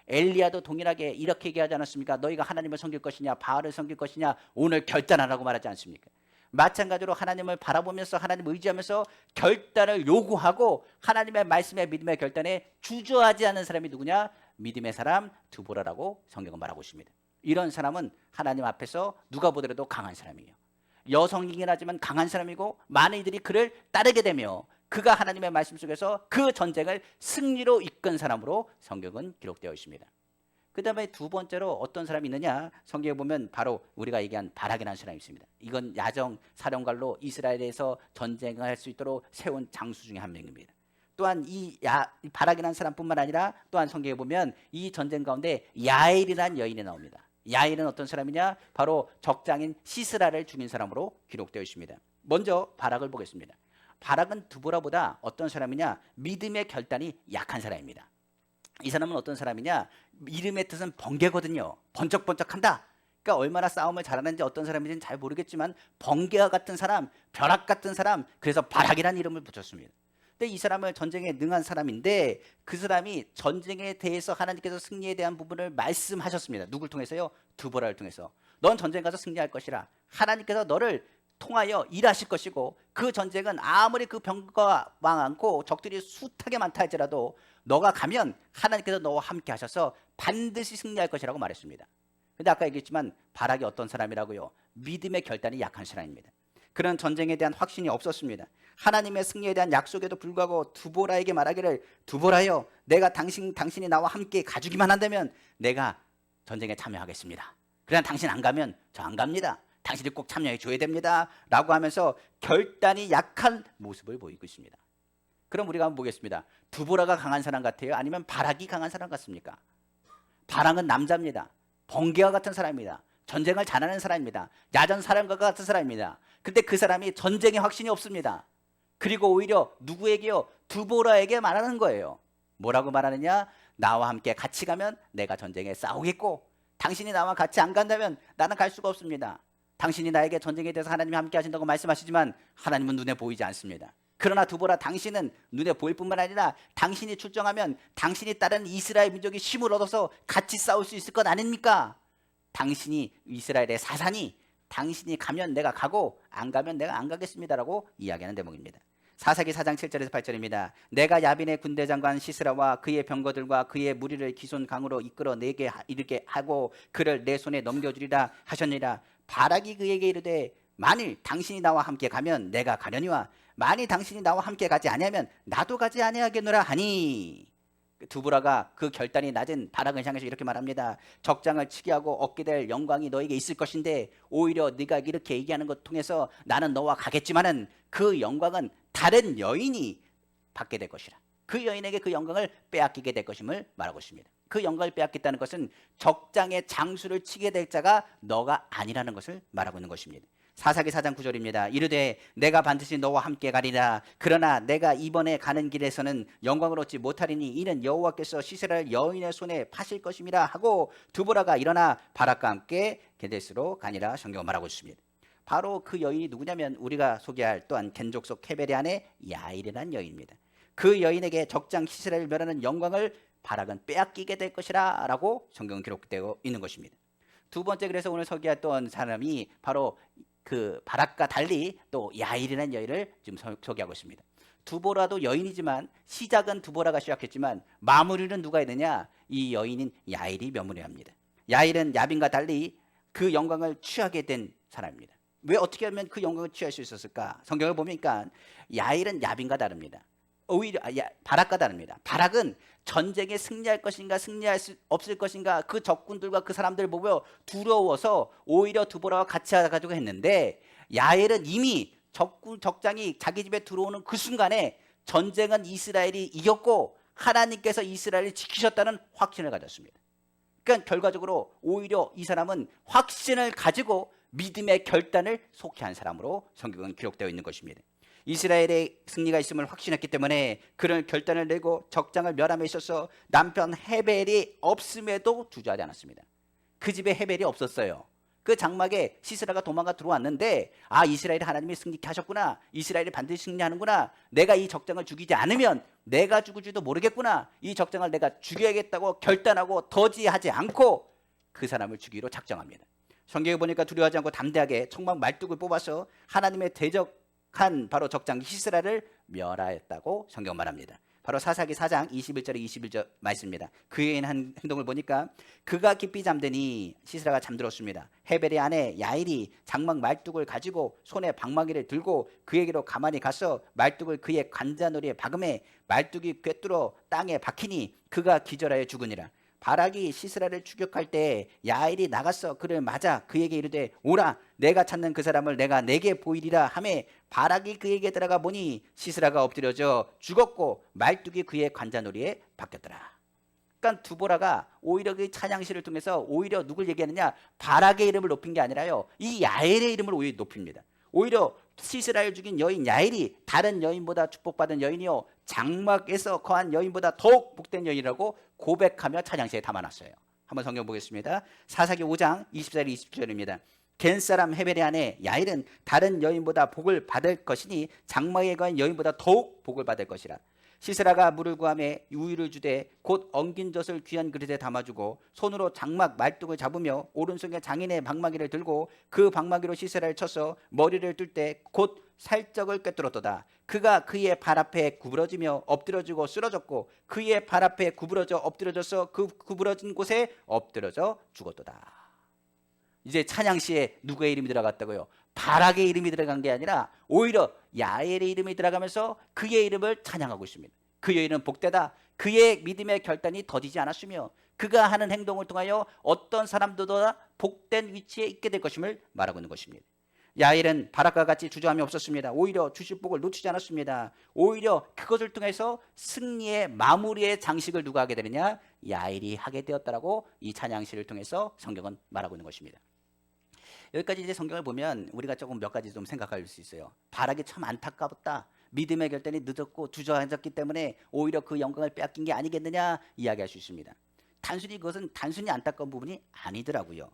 엘리야도 동일하게 이렇게 얘기하지 않았습니까? 너희가 하나님을 섬길 것이냐 바알을 섬길 것이냐 오늘 결단하라고 말하지 않습니까? 마찬가지로 하나님을 바라보면서 하나님을 의지하면서 결단을 요구하고 하나님의 말씀에 믿음의 결단에 주저하지 않는 사람이 누구냐? 믿음의 사람 드보라라고 성경은 말하고 있습니다. 이런 사람은 하나님 앞에서 누가 보더라도 강한 사람이에요. 여성이긴 하지만 강한 사람이고 많은 이들이 그를 따르게 되며 그가 하나님의 말씀 속에서 그 전쟁을 승리로 이끈 사람으로 성경은 기록되어 있습니다. 그 다음에 두 번째로 어떤 사람이 있느냐? 성경에 보면 바로 우리가 얘기한 바락이라는 사람이 있습니다. 이건 야정 사령관로 이스라엘에서 전쟁을 할 수 있도록 세운 장수 중에 한 명입니다. 또한 이 바락이라는 사람뿐만 아니라 또한 성경에 보면 이 전쟁 가운데 야엘이라는 여인이 나옵니다. 야엘은 어떤 사람이냐? 바로 적장인 시스라를 죽인 사람으로 기록되어 있습니다. 먼저 바락을 보겠습니다. 바락은 드보라보다 어떤 사람이냐? 믿음의 결단이 약한 사람입니다. 이 사람은 어떤 사람이냐? 이름의 뜻은 번개거든요. 번쩍번쩍한다. 그러니까 얼마나 싸움을 잘하는지 어떤 사람인지는 잘 모르겠지만 번개와 같은 사람, 벼락 같은 사람, 그래서 바락이라는 이름을 붙였습니다. 근데 이 사람을 전쟁에 능한 사람인데 그 사람이 전쟁에 대해서 하나님께서 승리에 대한 부분을 말씀하셨습니다. 누굴 통해서요? 드보라를 통해서. 넌 전쟁 가서 승리할 것이라. 하나님께서 너를 통하여 일하실 것이고 그 전쟁은 아무리 그 병거가 많고 적들이 숱하게 많다 할지라도 너가 가면 하나님께서 너와 함께 하셔서 반드시 승리할 것이라고 말했습니다. 근데 아까 얘기했지만 바락이 어떤 사람이라고요? 믿음의 결단이 약한 사람입니다. 그런 전쟁에 대한 확신이 없었습니다. 하나님의 승리에 대한 약속에도 불구하고 드보라에게 말하기를 드보라여 내가 당신이 나와 함께 가주기만 한다면 내가 전쟁에 참여하겠습니다. 그러나 당신 안 가면 저 안 갑니다. 당신이 꼭 참여해 줘야 됩니다. 라고 하면서 결단이 약한 모습을 보이고 있습니다. 그럼 우리가 한번 보겠습니다. 드보라가 강한 사람 같아요? 아니면 바락이 강한 사람 같습니까? 바락은 남자입니다. 번개와 같은 사람입니다. 전쟁을 잘하는 사람입니다. 야전 사령관과 같은 사람입니다. 근데 그 사람이 전쟁에 확신이 없습니다. 그리고 오히려 누구에게요? 드보라에게 말하는 거예요. 뭐라고 말하느냐? 나와 함께 같이 가면 내가 전쟁에 싸우겠고 당신이 나와 같이 안 간다면 나는 갈 수가 없습니다. 당신이 나에게 전쟁에 대해서 하나님이 함께 하신다고 말씀하시지만 하나님은 눈에 보이지 않습니다. 그러나 드보라 당신은 눈에 보일 뿐만 아니라 당신이 출정하면 당신이 따르는 이스라엘 민족이 힘을 얻어서 같이 싸울 수 있을 것 아닙니까? 당신이 이스라엘의 사산이 당신이 가면 내가 가고 안 가면 내가 안 가겠습니다라고 이야기하는 대목입니다. 사사기 4장 7절에서 8절입니다. 내가 야빈의 군대장관 시스라와 그의 병거들과 그의 무리를 기손 강으로 이끌어 내게 이르게 하고 그를 내 손에 넘겨주리라 하셨느니라. 바락이 그에게 이르되 만일 당신이 나와 함께 가면 내가 가려니와 만일 당신이 나와 함께 가지 아니하면 나도 가지 아니하겠노라 하니 드보라가 그 결단이 낮은 바락을 향해서 이렇게 말합니다. 적장을 치게 하고 얻게 될 영광이 너에게 있을 것인데 오히려 네가 이렇게 얘기하는 것 통해서 나는 너와 가겠지만은 그 영광은 다른 여인이 받게 될 것이라. 그 여인에게 그 영광을 빼앗기게 될 것임을 말하고 있습니다. 그 영광을 빼앗겠다는 것은 적장의 장수를 치게 될 자가 너가 아니라는 것을 말하고 있는 것입니다. 사사기 4장 9절입니다. 이르되 내가 반드시 너와 함께 가리라. 그러나 내가 이번에 가는 길에서는 영광을 얻지 못하리니 이는 여호와께서 시세라를 여인의 손에 파실 것임이라 하고 두보라가 일어나 바락과 함께 게데스로 가니라. 성경은 말하고 있습니다. 바로 그 여인이 누구냐면 우리가 소개할 또한 겐족 속 헤벨의 아내 야일이라는 여인입니다. 그 여인에게 적장 시세라를 멸하는 영광을 바락은 빼앗기게 될 것이라 라고 성경은 기록되어 있는 것입니다. 두 번째, 그래서 오늘 소개했던 사람이 바로 그 바락과 달리 또 야일이라는 여인을 지금 소개하고 있습니다. 두보라도 여인이지만 시작은 두보라가 시작했지만 마무리는 누가 했느냐? 이 여인인 야일이 마무리해야 합니다. 야일은 야빈과 달리 그 영광을 취하게 된 사람입니다. 왜 어떻게 하면 그 영광을 취할 수 있었을까? 성경을 보니까 야일은 야빈과 다릅니다. 오히려 바락과 다릅니다. 바락은 전쟁에 승리할 것인가 승리할 수 없을 것인가 그 적군들과 그 사람들을 보며 두려워서 오히려 두보라와 같이 가지고 했는데, 야엘은 이미 적장이 자기 집에 들어오는 그 순간에 전쟁은 이스라엘이 이겼고 하나님께서 이스라엘을 지키셨다는 확신을 가졌습니다. 그러니까 결과적으로 오히려 이 사람은 확신을 가지고 믿음의 결단을 속히 한 사람으로 성경은 기록되어 있는 것입니다. 이스라엘의 승리가 있음을 확신했기 때문에 그런 결단을 내고 적장을 멸함에 있어서 남편 헤벨이 없음에도 주저하지 않았습니다. 그 집에 헤벨이 없었어요. 그 장막에 시스라가 도망가 들어왔는데, 아, 이스라엘이 하나님이 승리케 하셨구나, 이스라엘이 반드시 승리하는구나, 내가 이 적장을 죽이지 않으면 내가 죽을지도 모르겠구나, 이 적장을 내가 죽여야겠다고 결단하고 더디하지 않고 그 사람을 죽이기로 작정합니다. 성경에 보니까 두려워하지 않고 담대하게 청막 말뚝을 뽑아서 하나님의 대적한 바로 적장 시스라를 멸하였다고 성경 말합니다. 바로 사사기 4장 21절에 21절 말씀입니다. 그의 한 행동을 보니까 그가 깊이 잠드니 시스라가 잠들었습니다. 헤벨의 아내 야일이 장막 말뚝을 가지고 손에 방망이를 들고 그에게로 가만히 가서 말뚝을 그의 관자놀이에 박음에 말뚝이 꿰뚫어 땅에 박히니 그가 기절하여 죽으니라. 바락이 시스라를 추격할 때 야일이 나가서 그를 맞아 그에게 이르되 오라, 내가 찾는 그 사람을 내가 내게 보이리라 하매 바락이 그에게 들어가 보니 시스라가 엎드려져 죽었고 말뚝이 그의 관자놀이에 박혔더라. 그러니까 두보라가 오히려 그 찬양시를 통해서 오히려 누굴 얘기하느냐? 바락의 이름을 높인 게 아니라요, 이 야일의 이름을 오히려 높입니다. 오히려 시스라를 죽인 여인 야일이 다른 여인보다 축복받은 여인이요 장막에서 거한 여인보다 더욱 복된 여인이라고 고백하며 찬양시에 담아놨어요. 한번 성경 보겠습니다. 사사기 5장 24절 27절입니다. 겐사람 헤벨의 아내 야일은 다른 여인보다 복을 받을 것이니 장막에 거한 여인보다 더욱 복을 받을 것이라. 시스라가 물을 구하며 우유를 주되 곧 엉긴 젖을 귀한 그릇에 담아주고 손으로 장막 말뚝을 잡으며 오른손에 장인의 방망이를 들고 그 방망이로 시스라를 쳐서 머리를 뜰 때 곧 살적을 꿰뚫었도다. 그가 그의 발 앞에 구부러지며 엎드러지고 쓰러졌고 그의 발 앞에 구부러져 엎드러져서 그 구부러진 곳에 엎드러져 죽었도다. 이제 찬양시에 누구의 이름이 들어갔다고요? 바락의 이름이 들어간 게 아니라 오히려 야엘의 이름이 들어가면서 그의 이름을 찬양하고 있습니다. 그의 이름은 복되다. 그의 믿음의 결단이 더디지 않았으며 그가 하는 행동을 통하여 어떤 사람들보다 복된 위치에 있게 될 것임을 말하고 있는 것입니다. 야엘은 바락과 같이 주저함이 없었습니다. 오히려 주실 복을 놓치지 않았습니다. 오히려 그것을 통해서 승리의 마무리의 장식을 누가 하게 되느냐? 야엘이 하게 되었다라고 이 찬양시를 통해서 성경은 말하고 있는 것입니다. 여기까지 이제 성경을 보면 우리가 조금 몇 가지 좀 생각할 수 있어요. 바락이 참 안타깝다. 믿음의 결단이 늦었고 주저앉았기 때문에 오히려 그 영광을 빼앗긴 게 아니겠느냐 이야기할 수 있습니다. 단순히 그것은 단순히 안타까운 부분이 아니더라고요.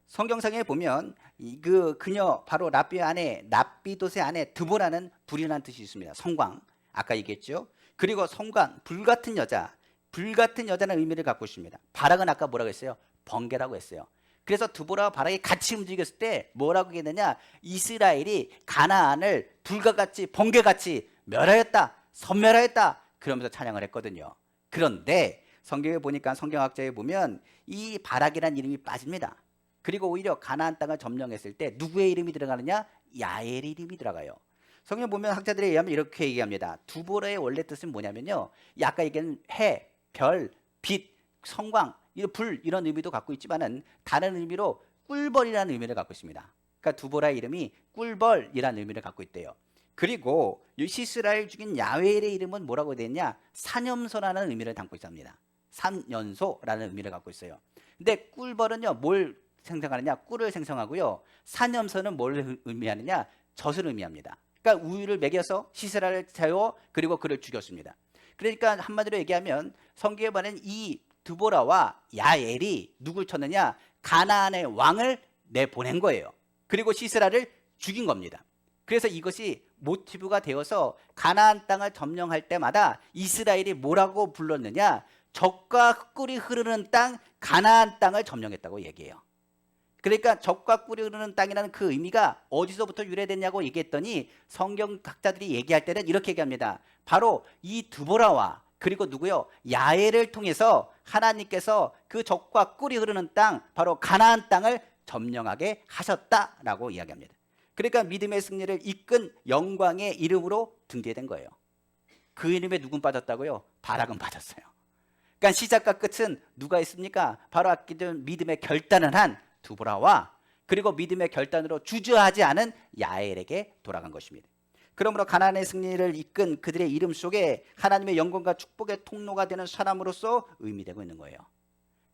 성경상에 보면 그 그녀 바로 라비의 아내 납비돗의 아내 드보라는 불이라는 뜻이 있습니다. 성광, 아까 얘기했죠. 그리고 성광, 불같은 여자, 불같은 여자는 의미를 갖고 있습니다. 바락은 아까 뭐라고 했어요? 번개라고 했어요. 그래서 드보라와 바락이 같이 움직였을 때 뭐라고 했느냐? 이스라엘이 가나안을 불과 같이 번개같이 멸하였다, 섬멸하였다 그러면서 찬양을 했거든요. 그런데 성경에 보니까 성경학자에 보면 이 바락이라는 이름이 빠집니다. 그리고 오히려 가나안 땅을 점령했을 때 누구의 이름이 들어가느냐? 야엘의 이름이 들어가요. 성경 보면 학자들에 의하면 이렇게 얘기합니다. 두보라의 원래 뜻은 뭐냐면요, 아까 얘기한 해, 별, 빛, 성광, 불 이런 의미도 갖고 있지만은 다른 의미로 꿀벌이라는 의미를 갖고 있습니다. 그러니까 두보라의 이름이 꿀벌이라는 의미를 갖고 있대요. 그리고 시스라를 죽인 야웰의 이름은 뭐라고 되냐? 사념소라는 의미를 담고 있습니다. 3연소라는 의미를 갖고 있어요. 근데 꿀벌은요, 뭘 생성하느냐? 꿀을 생성하고요. 산염소는 뭘 의미하느냐? 젖을 의미합니다. 그러니까 우유를 먹여서 시스라를 재워 그리고 그를 죽였습니다. 그러니까 한마디로 얘기하면 성경에 보면 이 드보라와 야엘이 누굴 쳤느냐? 가나안의 왕을 내보낸 거예요. 그리고 시스라를 죽인 겁니다. 그래서 이것이 모티브가 되어서 가나안 땅을 점령할 때마다 이스라엘이 뭐라고 불렀느냐? 젖과 꿀이 흐르는 땅 가나안 땅을 점령했다고 얘기해요. 그러니까 젖과 꿀이 흐르는 땅이라는 그 의미가 어디서부터 유래됐냐고 얘기했더니 성경 학자들이 얘기할 때는 이렇게 얘기합니다. 바로 이 드보라와 그리고 누구요? 야엘을 통해서 하나님께서 그 젖과 꿀이 흐르는 땅 바로 가나안 땅을 점령하게 하셨다라고 이야기합니다. 그러니까 믿음의 승리를 이끈 영광의 이름으로 등재된 거예요. 그 이름에 누군 빠졌다고요? 바락은 빠졌어요. 그러니까 시작과 끝은 누가 있습니까? 바로 아까 전 믿음의 결단을 한 드보라와 그리고 믿음의 결단으로 주저하지 않은 야엘에게 돌아간 것입니다. 그러므로 가나안의 승리를 이끈 그들의 이름 속에 하나님의 영광과 축복의 통로가 되는 사람으로서 의미되고 있는 거예요.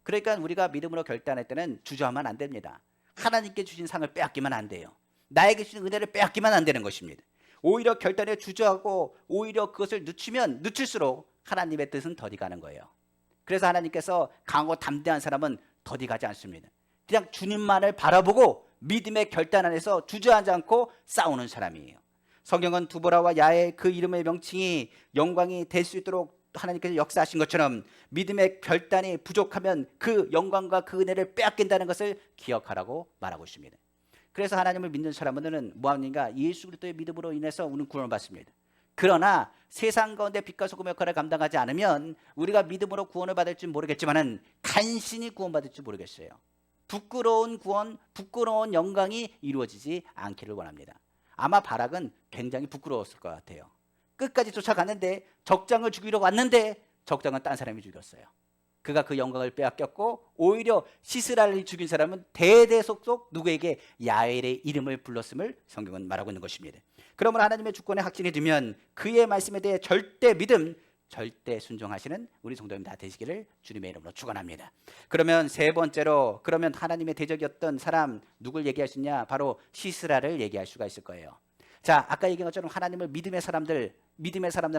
그러니까 우리가 믿음으로 결단할 때는 주저하면 안 됩니다. 하나님께 주신 상을 빼앗기면 안 돼요. 나에게 주신 은혜를 빼앗기면 안 되는 것입니다. 오히려 결단에 주저하고 오히려 그것을 늦추면 늦출수록 하나님의 뜻은 더디 가는 거예요. 그래서 하나님께서 강하고 담대한 사람은 더디 가지 않습니다. 그냥 주님만을 바라보고 믿음의 결단 안에서 주저하지 않고 싸우는 사람이에요. 성경은 두보라와 야엘 그 이름의 명칭이 영광이 될 수 있도록 하나님께서 역사하신 것처럼 믿음의 결단이 부족하면 그 영광과 그 은혜를 빼앗긴다는 것을 기억하라고 말하고 있습니다. 그래서 하나님을 믿는 사람들은 뭐합니까? 예수 그리스도의 믿음으로 인해서 우리는 구원을 받습니다. 그러나 세상 가운데 빛과 소금의 역할을 감당하지 않으면 우리가 믿음으로 구원을 받을지 모르겠지만은 간신히 구원받을지 모르겠어요. 부끄러운 구원, 부끄러운 영광이 이루어지지 않기를 원합니다. 아마 바락은 굉장히 부끄러웠을 것 같아요. 끝까지 쫓아갔는데 적장을 죽이러 왔는데 적장은 딴 사람이 죽였어요. 그가 그 영광을 빼앗겼고 오히려 시스라를 죽인 사람은 대대속속 누구에게? 야엘의 이름을 불렀음을 성경은 말하고 있는 것입니다. 그러므로 하나님의 주권에 확신이 들면 그의 말씀에 대해 절대 믿음, 절대 순종하시는 우리 성도님 다 되시기를 주님의 이름으로 축원합니다. 그러면 세 번째로 그러면 하나님의 대적이었던 사람 누굴 얘기할 수 있냐? 바로 시스라를 얘기할 수가 있을 거예요. 자, 아까 얘기한 것처럼 하나님을 믿음의 사람들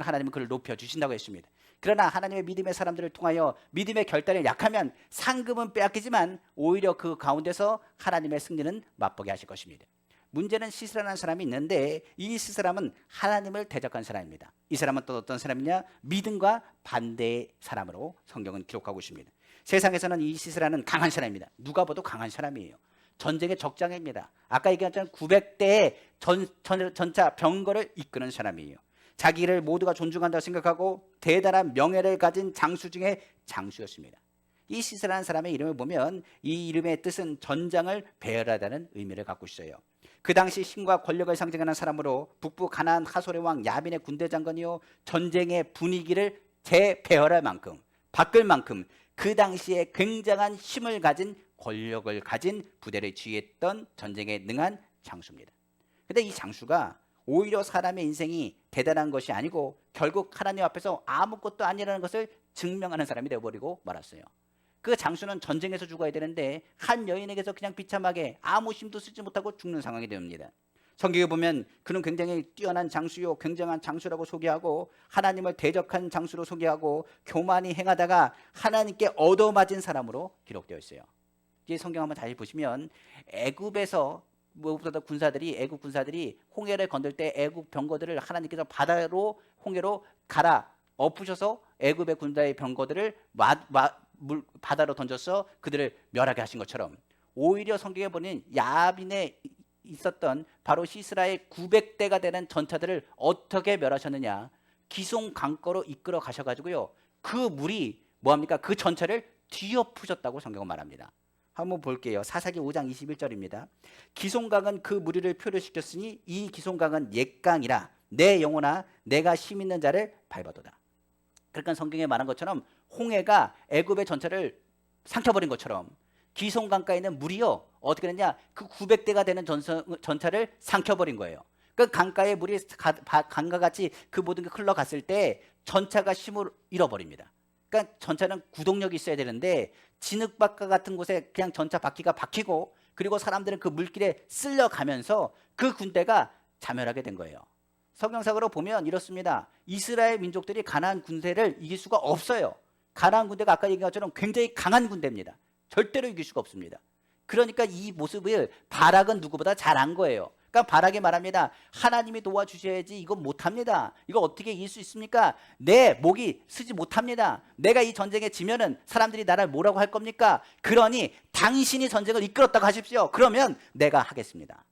하나님은 그를 높여주신다고 했습니다. 그러나 하나님의 믿음의 사람들을 통하여 믿음의 결단이 약하면 상급은 빼앗기지만 오히려 그 가운데서 하나님의 승리는 맛보게 하실 것입니다. 문제는 시스라라는 사람이 있는데 이 시스라는 하나님을 대적한 사람입니다. 이 사람은 또 어떤 사람이냐? 믿음과 반대의 사람으로 성경은 기록하고 있습니다. 세상에서는 이 시스라는 강한 사람입니다. 누가 봐도 강한 사람이에요. 전쟁의 적장입니다. 아까 얘기했던 900대의 전차 병거를 이끄는 사람이에요. 자기를 모두가 존중한다고 생각하고 대단한 명예를 가진 장수 중에 장수였습니다. 이 시스라는 사람의 이름을 보면 이 이름의 뜻은 전장을 배열하다는 의미를 갖고 있어요. 그 당시 힘과 권력을 상징하는 사람으로 북부 가나안 하솔의 왕 야빈의 군대 장관이요 전쟁의 분위기를 재배열할 만큼 바꿀 만큼 그 당시에 굉장한 힘을 가진 권력을 가진 부대를 지휘했던 전쟁에 능한 장수입니다. 근데 이 장수가 오히려 사람의 인생이 대단한 것이 아니고 결국 하나님 앞에서 아무것도 아니라는 것을 증명하는 사람이 되어버리고 말았어요. 그 장수는 전쟁에서 죽어야 되는데 한 여인에게서 그냥 비참하게 아무 힘도 쓰지 못하고 죽는 상황이 됩니다. 성경에 보면 그는 굉장히 뛰어난 장수요 굉장한 장수라고 소개하고 하나님을 대적한 장수로 소개하고 교만이 행하다가 하나님께 얻어맞은 사람으로 기록되어 있어요. 이 성경 한번 다시 보시면 애굽에서 무엇보다 애굽 군사들이 홍해를 건들 때 애굽 병거들을 하나님께서 홍해로 갈아 엎으셔서 애굽의 군사의 병거들을 바다로 던져서 그들을 멸하게 하신 것처럼 오히려 성경에 보니 야빈에 있었던 바로 시스라의 900대가 되는 전차들을 어떻게 멸하셨느냐? 기송강거로 이끌어 가셔가지고요 그 물이 뭐합니까? 그 전차를 뒤엎으셨다고 성경은 말합니다. 한번 볼게요. 사사기 5장 21절입니다. 기송강은 그 무리를 표류시켰으니 이 기송강은 옛강이라 내 영혼아 내가 힘 있는 자를 밟아도다. 그러니까 성경에 말한 것처럼 홍해가 애굽의 전차를 삼켜버린 것처럼 기송강가에 있는 물이요 어떻게 됐냐? 그 900대가 되는 전차를 삼켜버린 거예요. 그 강가의 물이 강과 같이 그 모든 게 흘러갔을 때 전차가 힘을 잃어버립니다. 그러니까 전차는 구동력이 있어야 되는데 진흙바퀴 같은 곳에 그냥 전차 바퀴가 박히고 그리고 사람들은 그 물길에 쓸려가면서 그 군대가 자멸하게 된 거예요. 성경상으로 보면 이렇습니다. 이스라엘 민족들이 가나안 군대를 이길 수가 없어요. 가나안 군대가 아까 얘기한 것처럼 굉장히 강한 군대입니다. 절대로 이길 수가 없습니다. 그러니까 이 모습을 바락은 누구보다 잘한 거예요. 그러니까 바락이 말합니다. 하나님이 도와주셔야지 이거 못합니다. 이거 어떻게 이길 수 있습니까? 내 목이 쓰지 못합니다. 내가 이 전쟁에 지면은 사람들이 나를 뭐라고 할 겁니까? 그러니 당신이 전쟁을 이끌었다고 하십시오. 그러면 내가 하겠습니다.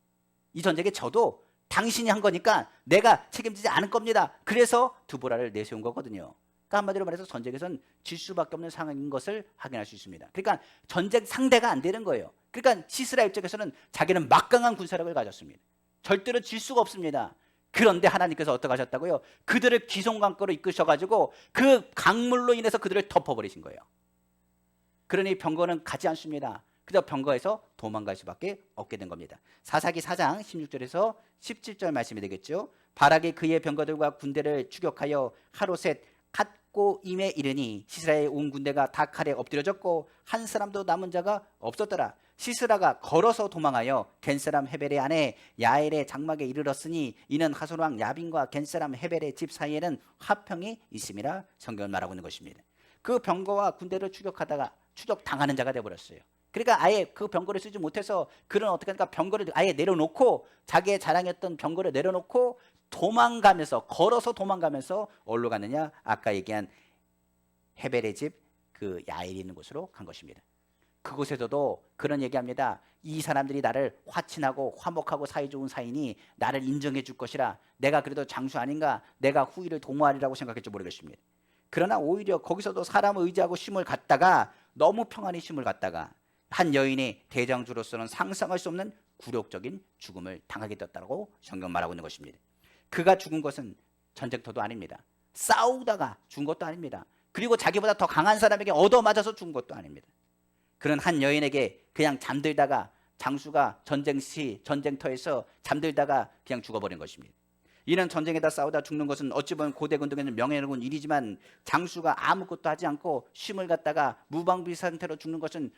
이 전쟁에 져도 당신이 한 거니까 내가 책임지지 않을 겁니다. 그래서 드보라를 내세운 거거든요. 그러니까 한마디로 말해서 전쟁에서는 질 수밖에 없는 상황인 것을 확인할 수 있습니다. 그러니까 전쟁 상대가 안 되는 거예요. 그러니까 시스라 입장에서는 자기는 막강한 군사력을 가졌습니다. 절대로 질 수가 없습니다. 그런데 하나님께서 어떻게 하셨다고요? 그들을 기송강가로 이끄셔가지고 그 강물로 인해서 그들을 덮어버리신 거예요. 그러니 병거는 가지 않습니다. 그래서 병거에서 도망갈 수밖에 없게 된 겁니다. 사사기 4장 16절에서 17절 말씀이 되겠죠. 바락이 그의 병거들과 군대를 추격하여 하로셋 갓고임에 이르니 시스라의 온 군대가 다 칼에 엎드려졌고 한 사람도 남은 자가 없었더라. 시스라가 걸어서 도망하여 겐사람 헤벨의 아내 야엘의 장막에 이르렀으니 이는 하솔 왕 야빈과 겐사람 헤벨의 집 사이에는 화평이 있음이라 성경을 말하고 있는 것입니다. 그 병거와 군대를 추격하다가 추격당하는 자가 되어버렸어요. 그러니까 아예 그 병거를 쓰지 못해서 그는 어떻게 하니까 병거를 아예 내려놓고 자기의 자랑했던 병거를 내려놓고 도망가면서 걸어서 도망가면서 어디로 갔느냐? 아까 얘기한 헤벨의 집 그 야엘이 있는 곳으로 간 것입니다. 그곳에서도 그런 얘기합니다. 이 사람들이 나를 화친하고 화목하고 사이좋은 사이니 나를 인정해 줄 것이라. 내가 그래도 장수 아닌가? 내가 후일을 도모하리라고 생각했지 모르겠습니다. 그러나 오히려 거기서도 사람을 의지하고 쉼을 갖다가 너무 평안히 쉼을 갖다가 한 여인의 대장주로서는 상상할 수 없는 굴욕적인 죽음을 당하게 되었다고 성경 말하고 있는 것입니다. 그가 죽은 것은 전쟁터도 아닙니다. 싸우다가 죽은 것도 아닙니다. 그리고 자기보다 더 강한 사람에게 얻어맞아서 죽은 것도 아닙니다. 그런 한 여인에게 그냥 잠들다가 장수가 전쟁터에서 잠들다가 그냥 죽어버린 것입니다. 이는 전쟁에다 싸우다 죽는 것은 어찌 보면 고대 군동에는 명예로운 일이지만 장수가 아무것도 하지 않고 쉼을 갖다가 무방비 상태로 죽는 것은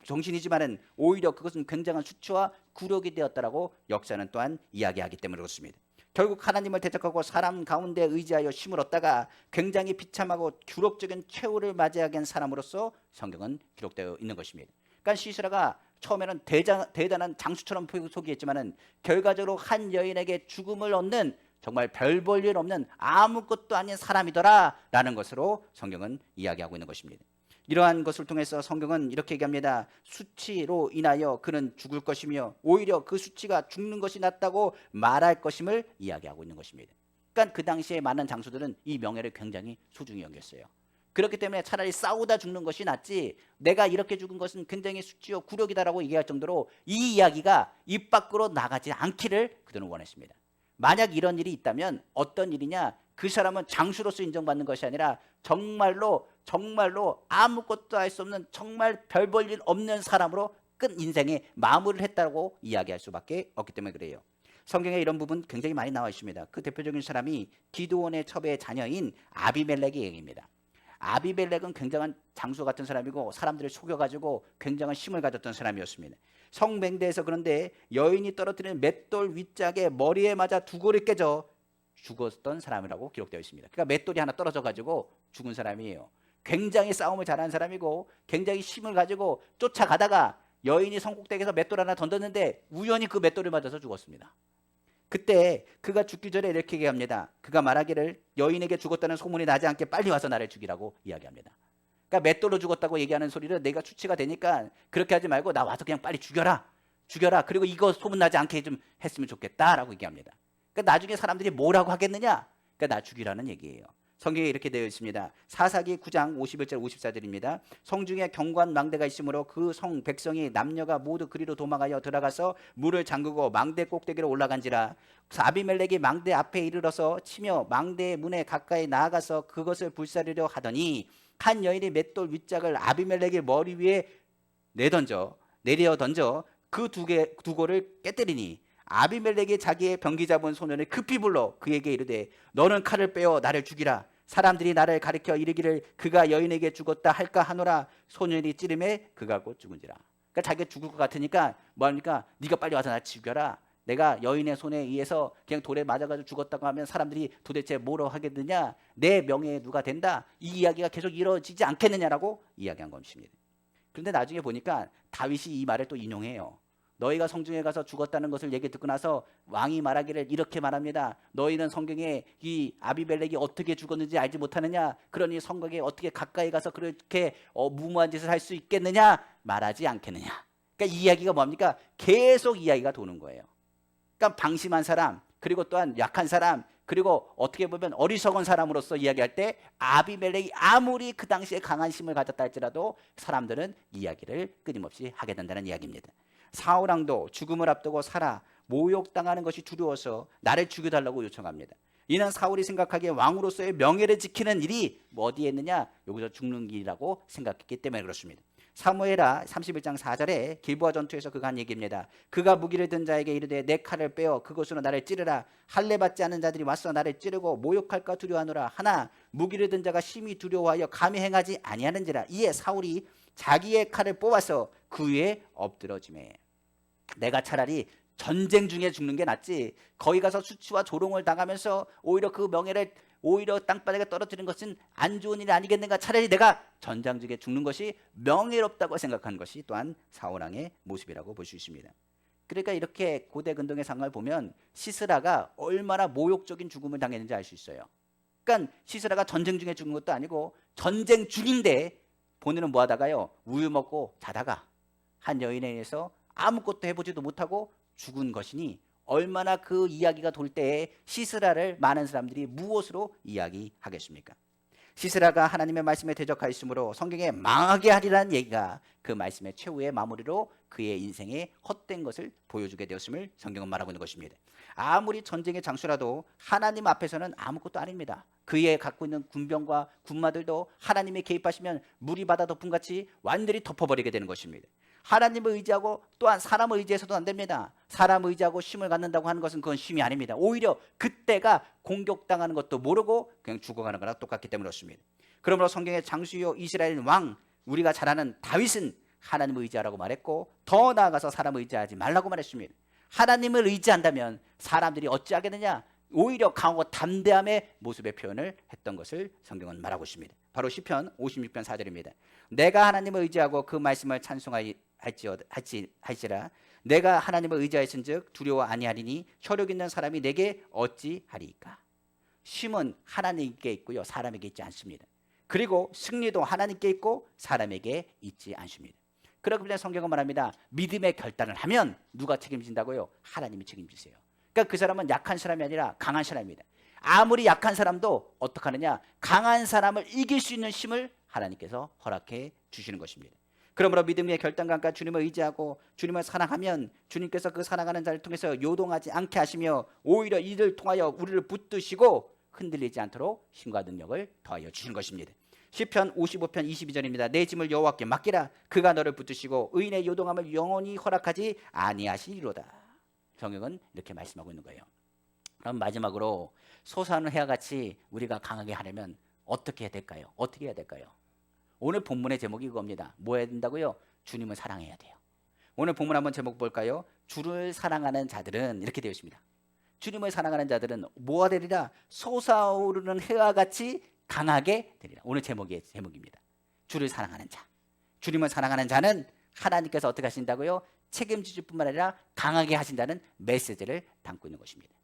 정신이지만은 오히려 그것은 굉장한 수치와 굴욕이 되었다라고 역사는 또한 이야기하기 때문에 그렇습니다. 결국 하나님을 대적하고 사람 가운데 의지하여 쉼을 얻다가 굉장히 비참하고 굴욕적인 최후를 맞이하게 한 사람으로서 성경은 기록되어 있는 것입니다. 그러니까 시스라가 처음에는 대단한 장수처럼 소개했지만은 결과적으로 한 여인에게 죽음을 얻는 정말 별 볼 일 없는 아무것도 아닌 사람이더라라는 것으로 성경은 이야기하고 있는 것입니다. 이러한 것을 통해서 성경은 이렇게 얘기합니다. 수치로 인하여 그는 죽을 것이며 오히려 그 수치가 죽는 것이 낫다고 말할 것임을 이야기하고 있는 것입니다. 그러니까 그 당시에 많은 장수들은 이 명예를 굉장히 소중히 여겼어요. 그렇기 때문에 차라리 싸우다 죽는 것이 낫지 내가 이렇게 죽은 것은 굉장히 수치요 굴욕이다라고 얘기할 정도로 이 이야기가 입 밖으로 나가지 않기를 그들은 원했습니다. 만약 이런 일이 있다면 어떤 일이냐? 그 사람은 장수로서 인정받는 것이 아니라 정말로 아무것도 할 수 없는 정말 별 볼 일 없는 사람으로 끝 인생의 마무리를 했다고 이야기할 수밖에 없기 때문에 그래요. 성경에 이런 부분 굉장히 많이 나와 있습니다. 그 대표적인 사람이 기드온의 첩의 자녀인 아비멜렉의 얘기입니다. 아비멜렉은 굉장한 장수 같은 사람이고 사람들을 속여가지고 굉장한 힘을 가졌던 사람이었습니다. 성맹대에서 그런데 여인이 떨어뜨리는 맷돌 윗짝에 머리에 맞아 두 골이 깨져 죽었던 사람이라고 기록되어 있습니다. 그러니까 맷돌이 하나 떨어져가지고 죽은 사람이에요. 굉장히 싸움을 잘하는 사람이고 굉장히 힘을 가지고 쫓아가다가 여인이 성곡댁에서 맷돌 하나 던졌는데 우연히 그 맷돌을 맞아서 죽었습니다. 그때 그가 죽기 전에 이렇게 얘기합니다. 그가 말하기를 여인에게 죽었다는 소문이 나지 않게 빨리 와서 나를 죽이라고 이야기합니다. 그러니까 맷돌로 죽었다고 얘기하는 소리를 내가 수치가 되니까 그렇게 하지 말고 나 와서 그냥 빨리 죽여라. 그리고 이거 소문 나지 않게 좀 했으면 좋겠다라고 얘기합니다. 그러니까 나중에 사람들이 뭐라고 하겠느냐? 그러니까 나 죽이라는 얘기예요. 성경에 이렇게 되어 있습니다. 사사기 9장 51절 54절입니다. 성중에 경관 망대가 있으므로 그 성 백성이 남녀가 모두 그리로 도망하여 들어가서 문을 잠그고 망대 꼭대기로 올라간지라. 아비멜렉이 망대 앞에 이르러서 치며 망대의 문에 가까이 나아가서 그것을 불사르려 하더니 한 여인이 맷돌 윗짝을 아비멜렉의 머리 위에 내려 던져 그 두 골을 깨뜨리니 아비멜렉이 자기의 병기 잡은 소년을 급히 불러 그에게 이르되 너는 칼을 빼어 나를 죽이라. 사람들이 나를 가리켜 이르기를 그가 여인에게 죽었다 할까 하노라. 소년이 찌름에 그가 곧 죽은지라. 그러니까 자기가 죽을 것 같으니까 뭐합니까? 네가 빨리 와서 나 죽여라. 내가 여인의 손에 의해서 그냥 돌에 맞아가지고 죽었다고 하면 사람들이 도대체 뭐로 하겠느냐? 내 명예에 누가 된다? 이 이야기가 계속 이루어지지 않겠느냐라고 이야기한 것입니다. 그런데 나중에 보니까 다윗이 이 말을 또 인용해요. 너희가 성중에 가서 죽었다는 것을 얘기 듣고 나서 왕이 말하기를 이렇게 말합니다. 너희는 성경에 이 아비멜렉이 어떻게 죽었는지 알지 못하느냐? 그러니 성경에 어떻게 가까이 가서 그렇게 무모한 짓을 할 수 있겠느냐? 말하지 않겠느냐? 그러니까 이 이야기가 뭡니까? 계속 이야기가 도는 거예요. 그러니까 방심한 사람, 그리고 또한 약한 사람, 그리고 어떻게 보면 어리석은 사람으로서 이야기할 때 아비멜렉이 아무리 그 당시에 강한 힘을 가졌다 할지라도 사람들은 이야기를 끊임없이 하게 된다는 이야기입니다. 사울왕도 죽음을 앞두고 살아 모욕당하는 것이 두려워서 나를 죽여달라고 요청합니다. 이는 사울이 생각하기에 왕으로서의 명예를 지키는 일이 뭐 어디에 있느냐? 여기서 죽는 길이라고 생각했기 때문에 그렇습니다. 사무엘하 31장 4절에 길보아 전투에서 그가 한 얘기입니다. 그가 무기를 든 자에게 이르되 내 칼을 빼어 그것으로 나를 찌르라. 할례 받지 않은 자들이 와서 나를 찌르고 모욕할까 두려워하노라. 하나 무기를 든 자가 심히 두려워하여 감히 행하지 아니하는지라. 이에 사울이 자기의 칼을 뽑아서 그 위에 엎드러지매. 내가 차라리 전쟁 중에 죽는 게 낫지. 거기 가서 수치와 조롱을 당하면서 오히려 그 명예를 오히려 땅바닥에 떨어뜨리는 것은 안 좋은 일이 아니겠는가. 차라리 내가 전장 중에 죽는 것이 명예롭다고 생각한 것이 또한 사울왕의 모습이라고 볼 수 있습니다. 그러니까 이렇게 고대 근동의 상황을 보면 시스라가 얼마나 모욕적인 죽음을 당했는지 알 수 있어요. 그러니까 시스라가 전쟁 중에 죽은 것도 아니고 전쟁 중인데 본인은 뭐 하다가요, 우유 먹고 자다가 한 여인에 의해서 아무것도 해보지도 못하고 죽은 것이니 얼마나 그 이야기가 돌 때에 시스라를 많은 사람들이 무엇으로 이야기하겠습니까? 시스라가 하나님의 말씀에 대적하였으므로 성경에 망하게 하리라는 얘기가 그 말씀의 최후의 마무리로 그의 인생의 헛된 것을 보여주게 되었음을 성경은 말하고 있는 것입니다. 아무리 전쟁의 장수라도 하나님 앞에서는 아무것도 아닙니다. 그의 갖고 있는 군병과 군마들도 하나님이 개입하시면 물이 바다 덮음같이 완전히 덮어버리게 되는 것입니다. 하나님을 의지하고 또한 사람을 의지해서도 안 됩니다. 사람을 의지하고 쉼을 갖는다고 하는 것은 그건 쉼이 아닙니다. 오히려 그때가 공격당하는 것도 모르고 그냥 죽어가는 거랑 똑같기 때문에 그렇습니다. 그러므로 성경의 장수요 이스라엘 왕, 우리가 잘 아는 다윗은 하나님을 의지하라고 말했고 더 나아가서 사람을 의지하지 말라고 말했습니다. 하나님을 의지한다면 사람들이 어찌하겠느냐? 오히려 강하고 담대함의 모습의 표현을 했던 것을 성경은 말하고 있습니다. 바로 시편 56편 4절입니다. 내가 하나님을 의지하고 그 말씀을 찬송할지라. 내가 하나님을 의지하였은즉 두려워 아니하리니 혈육 있는 사람이 내게 어찌하리이까. 쉼은 하나님께 있고요, 사람에게 있지 않습니다. 그리고 승리도 하나님께 있고 사람에게 있지 않습니다. 그렇기 때문에 성경은 말합니다. 믿음의 결단을 하면 누가 책임진다고요? 하나님이 책임지세요. 그러니까 그 사람은 약한 사람이 아니라 강한 사람입니다. 아무리 약한 사람도 어떻게 하느냐? 강한 사람을 이길 수 있는 힘을 하나님께서 허락해 주시는 것입니다. 그러므로 믿음의 결단감과 주님을 의지하고 주님을 사랑하면 주님께서 그 사랑하는 자를 통해서 요동하지 않게 하시며 오히려 이를 통하여 우리를 붙드시고 흔들리지 않도록 힘과 능력을 더하여 주시는 것입니다. 시편 55편 22절입니다. 내 짐을 여호와께 맡기라. 그가 너를 붙드시고 의인의 요동함을 영원히 허락하지 아니하시리로다. 성경은 이렇게 말씀하고 있는 거예요. 그럼 마지막으로 솟아오르는 해와 같이 우리가 강하게 하려면 어떻게 해야 될까요? 어떻게 해야 될까요? 오늘 본문의 제목이 이겁니다. 뭐 해야 된다고요? 주님을 사랑해야 돼요. 오늘 본문 한번 제목 볼까요? 주를 사랑하는 자들은 이렇게 되어 있습니다. 주님을 사랑하는 자들은 뭐가 되리라? 솟아오르는 해와 같이 강하게 되리라. 오늘 제목입니다. 주를 사랑하는 자. 주님을 사랑하는 자는 하나님께서 어떻게 하신다고요? 책임지실 뿐만 아니라 강하게 하신다는 메시지를 담고 있는 것입니다.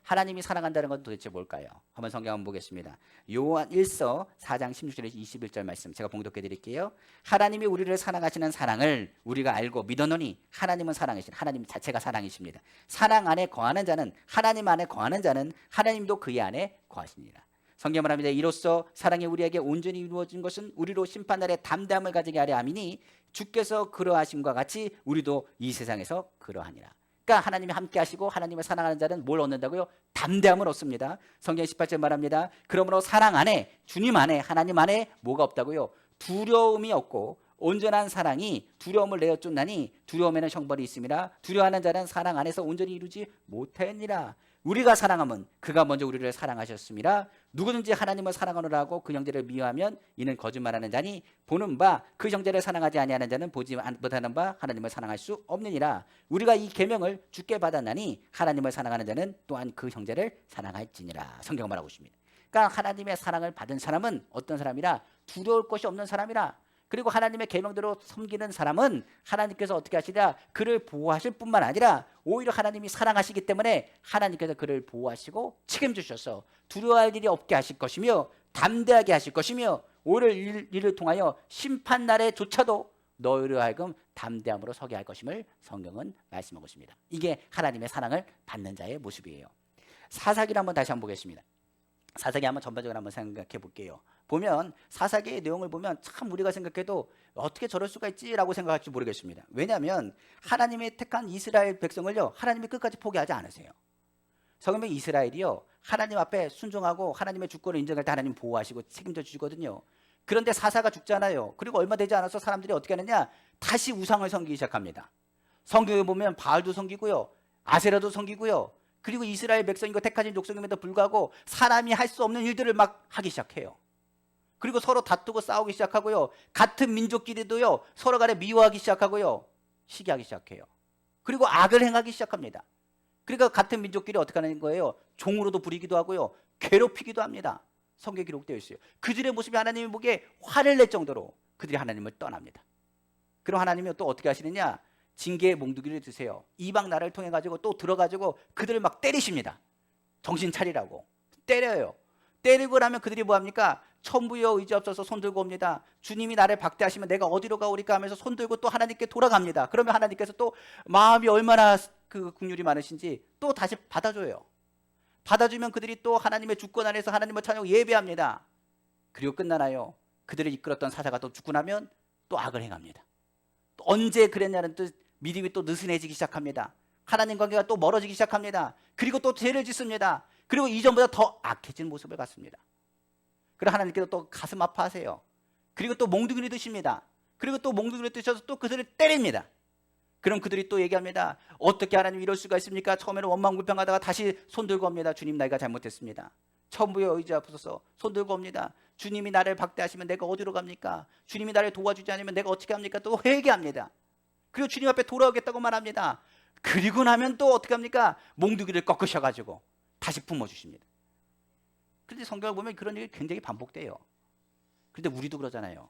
하나님이 사랑한다는 건 도대체 뭘까요? 한번 성경 한번 보겠습니다. 요한 1서 4장 16절에서 21절 말씀 제가 봉독해 드릴게요. 하나님이 우리를 사랑하시는 사랑을 우리가 알고 믿었노니 하나님은 사랑이신 하나님 자체가 사랑이십니다. 사랑 안에 거하는 자는 하나님 안에 거하는 자는 하나님도 그의 안에 거하시니라. 성경은 말합니다. 이로써 사랑이 우리에게 온전히 이루어진 것은 우리로 심판날에 담대함을 가지게 하려 함이니 주께서 그러하심과 같이 우리도 이 세상에서 그러하니라. 그러니까 하나님이 함께 하시고 하나님을 사랑하는 자는 뭘 얻는다고요? 담대함을 얻습니다. 성경 18절 말합니다. 그러므로 사랑 안에 주님 안에 하나님 안에 뭐가 없다고요? 두려움이 없고 온전한 사랑이 두려움을 내어 쫓나니 두려움에는 형벌이 있음이라. 두려워하는 자는 사랑 안에서 온전히 이루지 못하니라. 우리가 사랑하면 그가 먼저 우리를 사랑하셨습니다. 누구든지 하나님을 사랑하노라고 그 형제를 미워하면 이는 거짓말하는 자니 보는 바 그 형제를 사랑하지 아니하는 자는 보지 못하는 바 하나님을 사랑할 수 없느니라. 우리가 이 계명을 주께 받았나니 하나님을 사랑하는 자는 또한 그 형제를 사랑할지니라. 성경 말하고 있습니다. 그러니까 하나님의 사랑을 받은 사람은 어떤 사람이라? 두려울 것이 없는 사람이라. 그리고 하나님의 계명대로 섬기는 사람은 하나님께서 어떻게 하시랴? 그를 보호하실 뿐만 아니라 오히려 하나님이 사랑하시기 때문에 하나님께서 그를 보호하시고 책임주셔서 두려워할 일이 없게 하실 것이며 담대하게 하실 것이며 오히려 이를 통하여 심판날에조차도 너희로 하여금 담대함으로 서게 할 것임을 성경은 말씀하고 있습니다. 이게 하나님의 사랑을 받는 자의 모습이에요. 사사기를 한번 다시 한번 보겠습니다. 사사기 한번 전반적으로 한번 생각해 볼게요. 보면 사사기의 내용을 보면 참 우리가 생각해도 어떻게 저럴 수가 있지라고 생각할지 모르겠습니다. 왜냐하면 하나님의 택한 이스라엘 백성을요, 하나님이 끝까지 포기하지 않으세요. 성경 이스라엘이요, 하나님 앞에 순종하고 하나님의 주권을 인정할 때 하나님 보호하시고 책임져 주시거든요. 그런데 사사가 죽잖아요. 그리고 얼마 되지 않아서 사람들이 어떻게 하느냐? 다시 우상을 섬기기 시작합니다. 성경에 보면 바알도 섬기고요, 아세라도 섬기고요. 그리고 이스라엘 백성이고 택하신 족속임에도 불구하고 사람이 할 수 없는 일들을 막 하기 시작해요. 그리고 서로 다투고 싸우기 시작하고요. 같은 민족끼리도요, 서로 간에 미워하기 시작하고요, 시기하기 시작해요. 그리고 악을 행하기 시작합니다. 그러니까 같은 민족끼리 어떻게 하는 거예요? 종으로도 부리기도 하고요, 괴롭히기도 합니다. 성경에 기록되어 있어요. 그들의 모습이 하나님이 보기에 화를 낼 정도로 그들이 하나님을 떠납니다. 그럼 하나님이 또 어떻게 하시느냐? 징계의 몽두기를 드세요. 이방 나라를 통해 가지고 또 들어가지고 그들을 막 때리십니다. 정신 차리라고 때려요. 때리고 나면 그들이 뭐합니까? 천부여 의지 없어서 손들고 옵니다. 주님이 나를 박대하시면 내가 어디로 가오리까 하면서 손들고 또 하나님께 돌아갑니다. 그러면 하나님께서 또 마음이 얼마나 그 긍휼이 많으신지 또 다시 받아줘요. 받아주면 그들이 또 하나님의 주권 안에서 하나님을 찬양 예배합니다. 그리고 끝나나요? 그들을 이끌었던 사사가 또 죽고 나면 또 악을 행합니다. 또 언제 그랬냐는 뜻, 믿음이 또 느슨해지기 시작합니다. 하나님 관계가 또 멀어지기 시작합니다. 그리고 또 죄를 짓습니다. 그리고 이전보다 더 악해진 모습을 갖습니다. 그리고 하나님께서 또 가슴 아파하세요. 그리고 또 몽둥이를 드십니다. 그리고 또 몽둥이를 드셔서 또 그들을 때립니다. 그럼 그들이 또 얘기합니다. 어떻게 하나님 이럴 수가 있습니까? 처음에는 원망불평하다가 다시 손들고 옵니다. 주님, 나이가 잘못했습니다. 천부의 의지 앞서서 손들고 옵니다. 주님이 나를 박대하시면 내가 어디로 갑니까? 주님이 나를 도와주지 않으면 내가 어떻게 합니까? 또 회개합니다. 그리고 주님 앞에 돌아오겠다고 말합니다. 그리고 나면 또 어떻게 합니까? 몽둥이를 꺾으셔가지고 다시 품어주십니다. 그런데 성경을 보면 그런 일이 굉장히 반복돼요. 그런데 우리도 그러잖아요.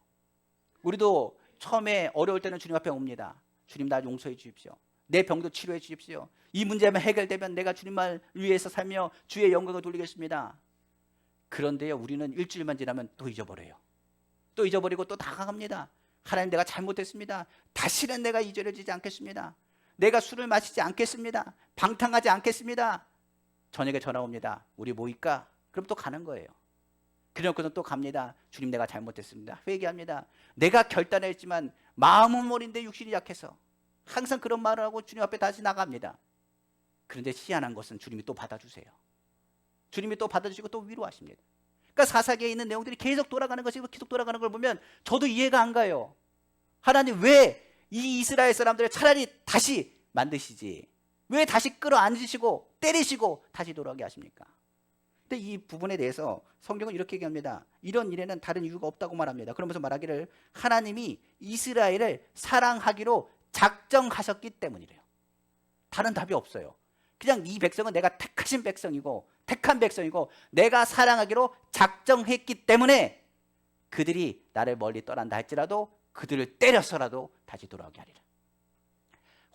우리도 처음에 어려울 때는 주님 앞에 옵니다. 주님, 나 용서해 주십시오. 내 병도 치료해 주십시오. 이 문제만 해결되면 내가 주님을 위해서 살며 주의 영광을 돌리겠습니다. 그런데요, 우리는 일주일만 지나면 또 잊어버려요. 또 잊어버리고 또 다가갑니다. 하나님, 내가 잘못했습니다. 다시는 내가 이 죄를 지지 않겠습니다. 내가 술을 마시지 않겠습니다. 방탕하지 않겠습니다. 저녁에 전화 옵니다. 우리 모일까? 그럼 또 가는 거예요. 그래놓고는 또 갑니다. 주님, 내가 잘못했습니다. 회개합니다. 내가 결단했지만 마음은 어린데 육신이 약해서 항상 그런 말을 하고 주님 앞에 다시 나갑니다. 그런데 희한한 것은 주님이 또 받아주세요. 주님이 또 받아주시고 또 위로하십니다. 그러니까 사사기에 있는 내용들이 계속 돌아가는 것이 계속 돌아가는 걸 보면 저도 이해가 안 가요. 하나님, 왜 이 이스라엘 사람들을 차라리 다시 만드시지, 왜 다시 끌어안으시고 때리시고 다시 돌아오게 하십니까? 근데 이 부분에 대해서 성경은 이렇게 얘기합니다. 이런 일에는 다른 이유가 없다고 말합니다. 그러면서 말하기를 하나님이 이스라엘을 사랑하기로 작정하셨기 때문이래요. 다른 답이 없어요. 그냥 이 백성은 내가 택하신 백성이고 택한 백성이고 내가 사랑하기로 작정했기 때문에 그들이 나를 멀리 떠난다 할지라도 그들을 때려서라도 다시 돌아오게 하리라.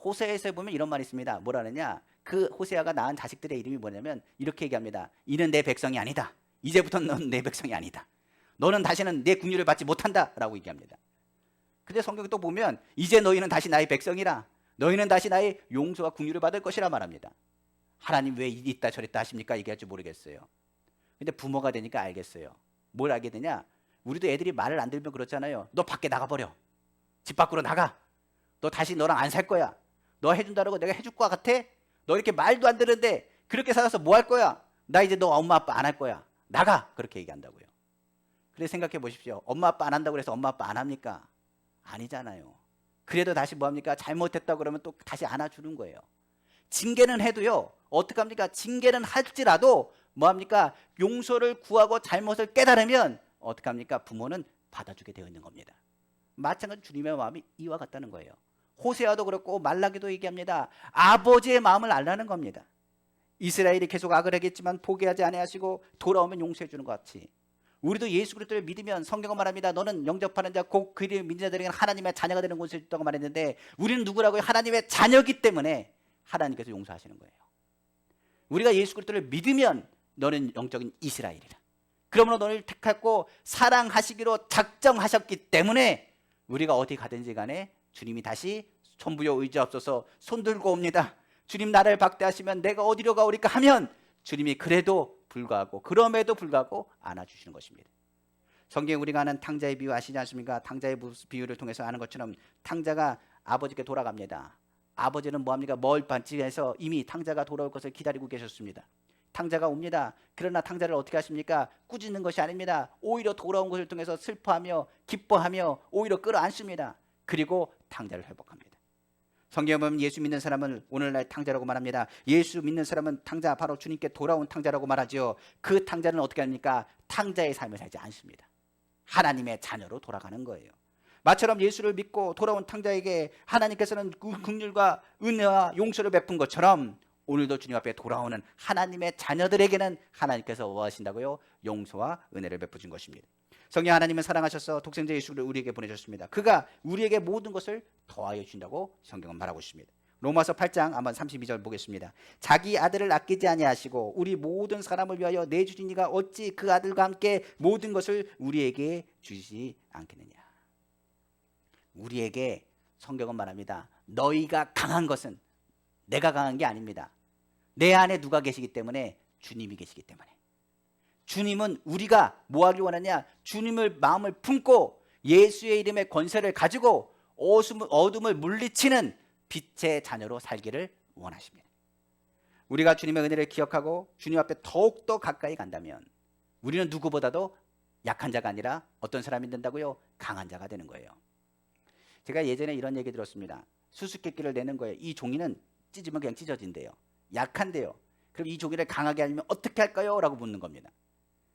호세아에서 보면 이런 말이 있습니다. 뭐라느냐? 그 호세아가 낳은 자식들의 이름이 뭐냐면 이렇게 얘기합니다. 이는 내 백성이 아니다. 이제부터는 넌 내 백성이 아니다. 너는 다시는 내 국류를 받지 못한다 라고 얘기합니다. 근데 성경에 또 보면 이제 너희는 다시 나의 백성이라, 너희는 다시 나의 용서와 국류를 받을 것이라 말합니다. 하나님 왜 이랬다 저랬다 하십니까? 얘기할지 모르겠어요. 근데 부모가 되니까 알겠어요. 뭘 알게 되냐? 우리도 애들이 말을 안 들으면 그렇잖아요. 너 밖에 나가버려. 집 밖으로 나가. 너 다시 너랑 안 살 거야. 너 해준다고 내가 해줄 것 같아? 너 이렇게 말도 안 들은데 그렇게 살아서 뭐 할 거야? 나 이제 너 엄마 아빠 안 할 거야. 나가. 그렇게 얘기한다고요. 그래서 생각해 보십시오. 엄마 아빠 안 한다고 해서 엄마 아빠 안 합니까? 아니잖아요. 그래도 다시 뭐 합니까? 잘못했다고 그러면 또 다시 안아주는 거예요. 징계는 해도요, 어떻게 합니까? 징계는 할지라도 뭐합니까? 용서를 구하고 잘못을 깨달으면 어떻게 합니까? 부모는 받아주게 되어 있는 겁니다. 마찬가지로 주님의 마음이 이와 같다는 거예요. 호세아도 그렇고 말라기도 얘기합니다. 아버지의 마음을 알라는 겁니다. 이스라엘이 계속 악을 하겠지만 포기하지 아니하시고 돌아오면 용서해 주는 것 같이, 우리도 예수 그리스도를 믿으면 성경은 말합니다. 너는 영접하는 자 곧 그의 믿는 자들에게는 하나님의 자녀가 되는 곳을 있다고 말했는데, 우리는 누구라고요? 하나님의 자녀이기 때문에 하나님께서 용서하시는 거예요. 우리가 예수 그리스도를 믿으면 너는 영적인 이스라엘이라. 그러므로 너를 택하고 사랑하시기로 작정하셨기 때문에 우리가 어디 가든지 간에 주님이 다시 천부여 의지하옵소서, 손 들고 옵니다. 주님 나를 박대하시면 내가 어디로 가오리까 하면 주님이 그럼에도 불구하고 안아주시는 것입니다. 성경에 우리가 아는 탕자의 비유 아시지 않습니까? 탕자의 비유를 통해서 아는 것처럼 탕자가 아버지께 돌아갑니다. 아버지는 뭐합니까? 멀 반지에서 이미 탕자가 돌아올 것을 기다리고 계셨습니다. 탕자가 옵니다. 그러나 탕자를 어떻게 하십니까? 꾸짖는 것이 아닙니다. 오히려 돌아온 것을 통해서 슬퍼하며 기뻐하며 오히려 끌어안습니다. 그리고 탕자를 회복합니다. 성경에 보면 예수 믿는 사람은 오늘날 탕자라고 말합니다. 예수 믿는 사람은 탕자, 바로 주님께 돌아온 탕자라고 말하죠. 그 탕자는 어떻게 합니까? 탕자의 삶을 살지 않습니다. 하나님의 자녀로 돌아가는 거예요. 마처럼 예수를 믿고 돌아온 탕자에게 하나님께서는 긍휼과 은혜와 용서를 베푼 것처럼 오늘도 주님 앞에 돌아오는 하나님의 자녀들에게는 하나님께서 뭐 하신다고요? 용서와 은혜를 베푸신 것입니다. 성령 하나님은 사랑하셔서 독생자 예수를 우리에게 보내셨습니다. 그가 우리에게 모든 것을 더하여 주신다고 성경은 말하고 있습니다. 로마서 8장 한번 32절 보겠습니다. 자기 아들을 아끼지 아니하시고 우리 모든 사람을 위하여 내주신 이가 어찌 그 아들과 함께 모든 것을 우리에게 주시지 않겠느냐. 우리에게 성경은 말합니다. 너희가 강한 것은 내가 강한 게 아닙니다. 내 안에 누가 계시기 때문에? 주님이 계시기 때문에. 주님은 우리가 뭐 하기 원하냐? 주님을 마음을 품고 예수의 이름의 권세를 가지고 어둠을 물리치는 빛의 자녀로 살기를 원하십니다. 우리가 주님의 은혜를 기억하고 주님 앞에 더욱더 가까이 간다면 우리는 누구보다도 약한 자가 아니라 어떤 사람이 된다고요? 강한 자가 되는 거예요. 제가 예전에 이런 얘기 들었습니다. 수수께끼를 내는 거예요. 이 종이는 찢으면 그냥 찢어진대요. 약한데요. 그럼 이 종이를 강하게 하려면 어떻게 할까요? 라고 묻는 겁니다.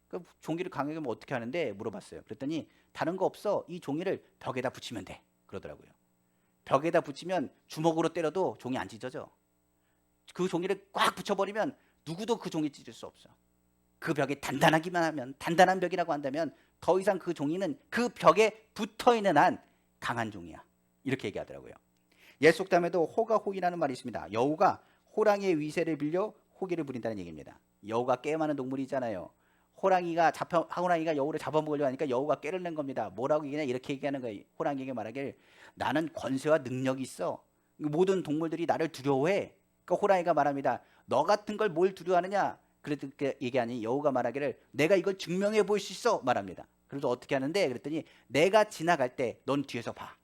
그 종이를 강하게 하면 어떻게 하는데 물어봤어요. 그랬더니 다른 거 없어. 이 종이를 벽에다 붙이면 돼. 그러더라고요. 벽에다 붙이면 주먹으로 때려도 종이 안 찢어져. 그 종이를 꽉 붙여버리면 누구도 그 종이 찢을 수 없어. 그 벽이 단단하기만 하면, 단단한 벽이라고 한다면 더 이상 그 종이는 그 벽에 붙어있는 한 강한 종이야. 이렇게 얘기하더라고요. 옛 속담에도 호가 호기라는 말이 있습니다. 여우가 호랑이의 위세를 빌려 호기를 부린다는 얘기입니다. 여우가 꽤 많은 동물이잖아요. 호랑이가 여우를 잡아먹으려고 하니까 여우가 꾀를 낸 겁니다. 뭐라고 얘기냐? 이렇게 얘기하는 거예요. 호랑이에게 말하길, 나는 권세와 능력이 있어. 모든 동물들이 나를 두려워해. 그러니까 호랑이가 말합니다. 너 같은 걸 뭘 두려워하느냐? 그렇게 얘기하니 여우가 말하기를, 내가 이걸 증명해 볼 수 있어 말합니다. 그래서 어떻게 하는데? 그랬더니 내가 지나갈 때 넌 뒤에서 봐.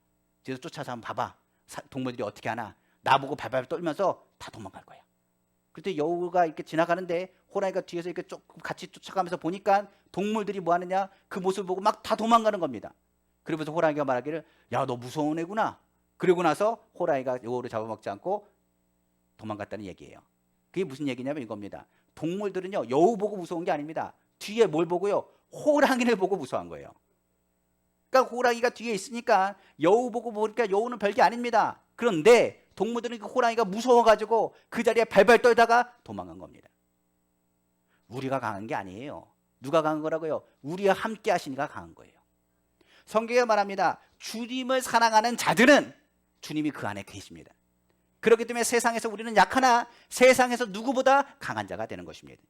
뒤에서 쫓아서 한번 봐봐. 동물들이 어떻게 하나? 나보고 발발 떨면서 다 도망갈 거야. 그때 여우가 이렇게 지나가는데 호랑이가 뒤에서 이렇게 같이 쫓아가면서 보니까 동물들이 뭐 하느냐? 그 모습을 보고 막 다 도망가는 겁니다. 그러면서 호랑이가 말하기를, 야, 너 무서운 애구나. 그러고 나서 호랑이가 여우를 잡아먹지 않고 도망갔다는 얘기예요. 그게 무슨 얘기냐면 이겁니다. 동물들은요, 여우 보고 무서운 게 아닙니다. 뒤에 뭘 보고요? 호랑이를 보고 무서워한 거예요. 그러니까 호랑이가 뒤에 있으니까 여우 보고 보니까 여우는 별게 아닙니다. 그런데 동물들은 그 호랑이가 무서워가지고 그 자리에 발발 떨다가 도망간 겁니다. 우리가 강한 게 아니에요. 누가 강한 거라고요? 우리와 함께 하시니까 강한 거예요. 성경에 말합니다. 주님을 사랑하는 자들은 주님이 그 안에 계십니다. 그렇기 때문에 세상에서 우리는 약하나 세상에서 누구보다 강한 자가 되는 것입니다.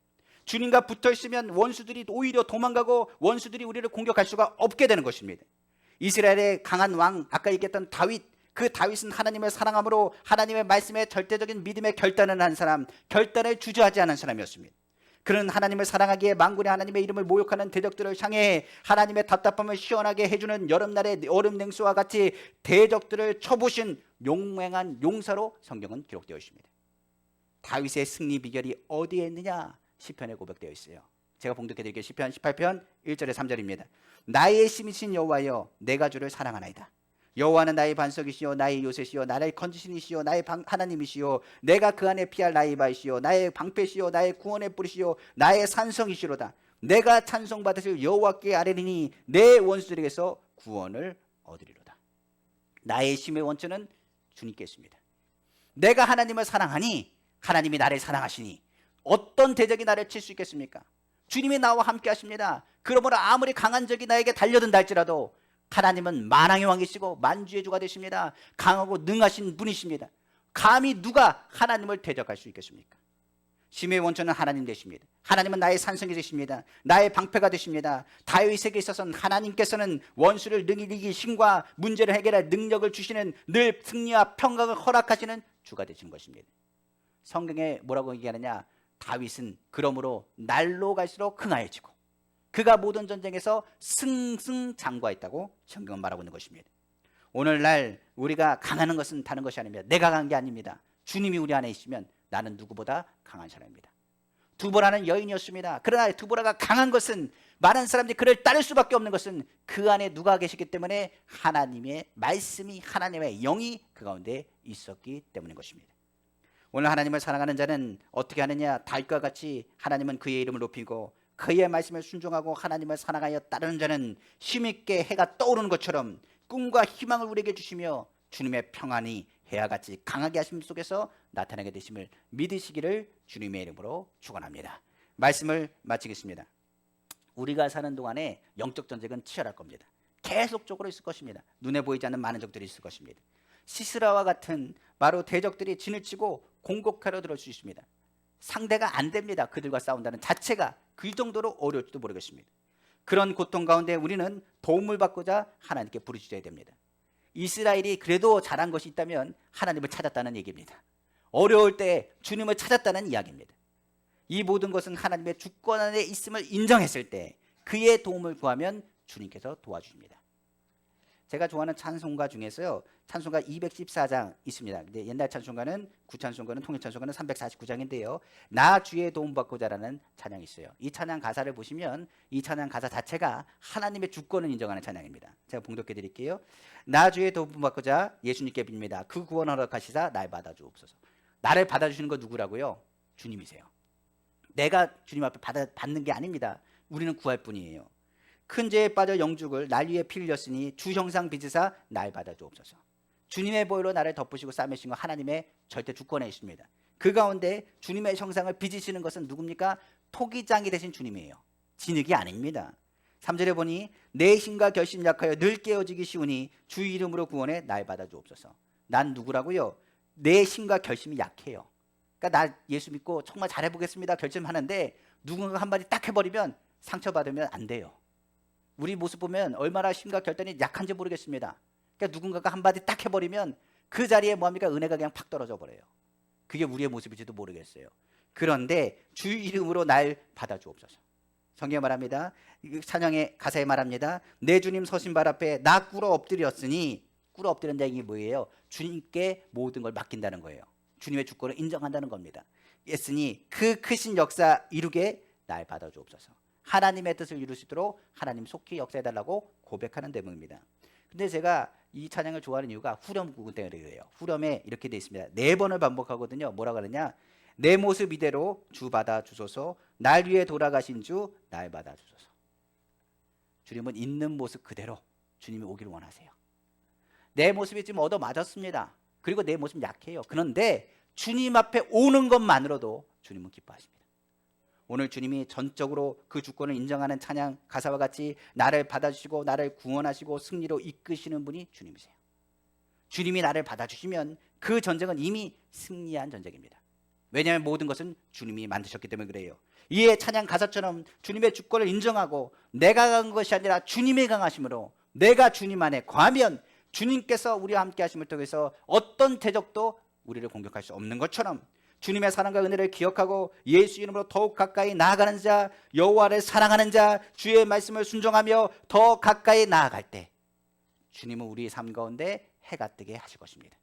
주님과 붙어 있으면 원수들이 오히려 도망가고 원수들이 우리를 공격할 수가 없게 되는 것입니다. 이스라엘의 강한 왕, 아까 얘기했던 다윗, 그 다윗은 하나님을 사랑함으로 하나님의 말씀에 절대적인 믿음의 결단을 한 사람, 결단을 주저하지 않은 사람이었습니다. 그는 하나님을 사랑하기에 만군의 하나님의 이름을 모욕하는 대적들을 향해 하나님의 답답함을 시원하게 해주는 여름날의 얼음 냉수와 같이 대적들을 쳐부신 용맹한 용사로 성경은 기록되어 있습니다. 다윗의 승리 비결이 어디에 있느냐? 시편에 고백되어 있어요. 제가 봉독해 드릴게요. 시편 18편 1절에 3절입니다. 나의 힘이신 여호와여, 내가 주를 사랑하나이다. 여호와는 나의 반석이시요 나의 요새시요 나의 건지신이시요 나의 하나님이시요 내가 그 안에 피할 나의 바이시요 나의 방패시요 나의 구원의 뿌리시요 나의 산성이시로다. 내가 찬송받으실 여호와께 아뢰리니 내 원수들에게서 구원을 얻으리로다. 나의 힘의 원천은 주님께 있습니다. 내가 하나님을 사랑하니 하나님이 나를 사랑하시니 어떤 대적이 나를 칠 수 있겠습니까? 주님이 나와 함께 하십니다. 그러므로 아무리 강한 적이 나에게 달려든다 할지라도 하나님은 만왕의 왕이시고 만주의 주가 되십니다. 강하고 능하신 분이십니다. 감히 누가 하나님을 대적할 수 있겠습니까? 힘의 원천은 하나님 되십니다. 하나님은 나의 산성이 되십니다. 나의 방패가 되십니다. 다윗에게 있어서는 하나님께서는 원수를 능히 이기기 힘과 문제를 해결할 능력을 주시는 늘 승리와 평강을 허락하시는 주가 되신 것입니다. 성경에 뭐라고 얘기하느냐? 다윗은 그러므로 날로 갈수록 흥하여지고 그가 모든 전쟁에서 승승장구하였다고 성경은 말하고 있는 것입니다. 오늘날 우리가 강하는 것은 다른 것이 아닙니다. 내가 강한 게 아닙니다. 주님이 우리 안에 있으면 나는 누구보다 강한 사람입니다. 두보라는 여인이었습니다. 그러나 두보라가 강한 것은 많은 사람들이 그를 따를 수밖에 없는 것은 그 안에 누가 계시기 때문에 하나님의 말씀이 하나님의 영이 그 가운데 있었기 때문인 것입니다. 오늘 하나님을 사랑하는 자는 어떻게 하느냐? 다윗과 같이 하나님은 그의 이름을 높이고 그의 말씀을 순종하고 하나님을 사랑하여 따르는 자는 힘있게 해가 떠오르는 것처럼 꿈과 희망을 우리에게 주시며 주님의 평안이 해와 같이 강하게 하심 속에서 나타나게 되심을 믿으시기를 주님의 이름으로 축원합니다. 말씀을 마치겠습니다. 우리가 사는 동안에 영적 전쟁은 치열할 겁니다. 계속적으로 있을 것입니다. 눈에 보이지 않는 많은 적들이 있을 것입니다. 시스라와 같은 바로 대적들이 진을 치고 공격하려 들어올 수 있습니다. 상대가 안 됩니다. 그들과 싸운다는 자체가 그 정도로 어려울지도 모르겠습니다. 그런 고통 가운데 우리는 도움을 받고자 하나님께 부르짖어야 됩니다. 이스라엘이 그래도 잘한 것이 있다면 하나님을 찾았다는 얘기입니다. 어려울 때 주님을 찾았다는 이야기입니다. 이 모든 것은 하나님의 주권 안에 있음을 인정했을 때 그의 도움을 구하면 주님께서 도와주십니다. 제가 좋아하는 찬송가 중에서요, 찬송가 214장 있습니다. 근데 옛날 찬송가는 구찬송가는 통일찬송가는 349장인데요. 나 주의 도움 받고자라는 찬양이 있어요. 이 찬양 가사를 보시면 이 찬양 가사 자체가 하나님의 주권을 인정하는 찬양입니다. 제가 봉독해 드릴게요. 나 주의 도움 받고자 예수님께 빕니다. 그 구원 허락하시사 날 받아주옵소서. 나를 받아주시는 거 누구라고요? 주님이세요. 내가 주님 앞에 받는 게 아닙니다. 우리는 구할 뿐이에요. 큰 죄에 빠져 영죽을 날 위해 피 흘렸으니 주 형상 빚으사 날 받아주옵소서. 주님의 보혈로 나를 덮으시고 싸매신 건 하나님의 절대 주권에 있습니다. 그 가운데 주님의 형상을 빚으시는 것은 누굽니까? 토기장이 되신 주님이에요. 진흙이 아닙니다. 3절에 보니 내 힘과 결심 약하여 늘 깨어지기 쉬우니 주 이름으로 구원해 날 받아주옵소서. 난 누구라고요? 내 힘과 결심이 약해요. 그러니까 나 예수 믿고 정말 잘해보겠습니다 결심하는데 누군가 한마디 딱 해버리면 상처받으면 안 돼요. 우리 모습 보면 얼마나 힘과 결단이 약한지 모르겠습니다. 그러니까 누군가가 한마디 딱 해버리면 그 자리에 뭐합니까? 은혜가 그냥 팍 떨어져 버려요. 그게 우리의 모습일지도 모르겠어요. 그런데 주 이름으로 날 받아주옵소서. 성경에 말합니다. 찬양의 가사에 말합니다. 내 주님 서신 발 앞에 나 꿇어 엎드렸으니, 꿇어 엎드린다는 게 뭐예요? 주님께 모든 걸 맡긴다는 거예요. 주님의 주권을 인정한다는 겁니다. 했으니 그 크신 역사 이루게 날 받아주옵소서. 하나님의 뜻을 이룰 수 있도록 하나님 속히 역사해달라고 고백하는 대목입니다. 근데 제가 이 찬양을 좋아하는 이유가 후렴 부분 때문이에요. 후렴에 이렇게 되어 있습니다. 4번을 반복하거든요. 뭐라고 하느냐? 내 모습 이대로 주 받아주소서. 날 위해 돌아가신 주 날 받아주소서. 주님은 있는 모습 그대로 주님이 오기를 원하세요. 내 모습이 지금 얻어맞았습니다. 그리고 내 모습 약해요. 그런데 주님 앞에 오는 것만으로도 주님은 기뻐하십니다. 오늘 주님이 전적으로 그 주권을 인정하는 찬양 가사와 같이 나를 받아주시고 나를 구원하시고 승리로 이끄시는 분이 주님이세요. 주님이 나를 받아주시면 그 전쟁은 이미 승리한 전쟁입니다. 왜냐하면 모든 것은 주님이 만드셨기 때문에 그래요. 이에 찬양 가사처럼 주님의 주권을 인정하고 내가 강한 것이 아니라 주님의 강하심으로 내가 주님 안에 거하면 주님께서 우리와 함께 하심을 통해서 어떤 대적도 우리를 공격할 수 없는 것처럼 주님의 사랑과 은혜를 기억하고 예수 이름으로 더욱 가까이 나아가는 자, 여호와를 사랑하는 자, 주의 말씀을 순종하며 더 가까이 나아갈 때 주님은 우리의 삶 가운데 해가 뜨게 하실 것입니다.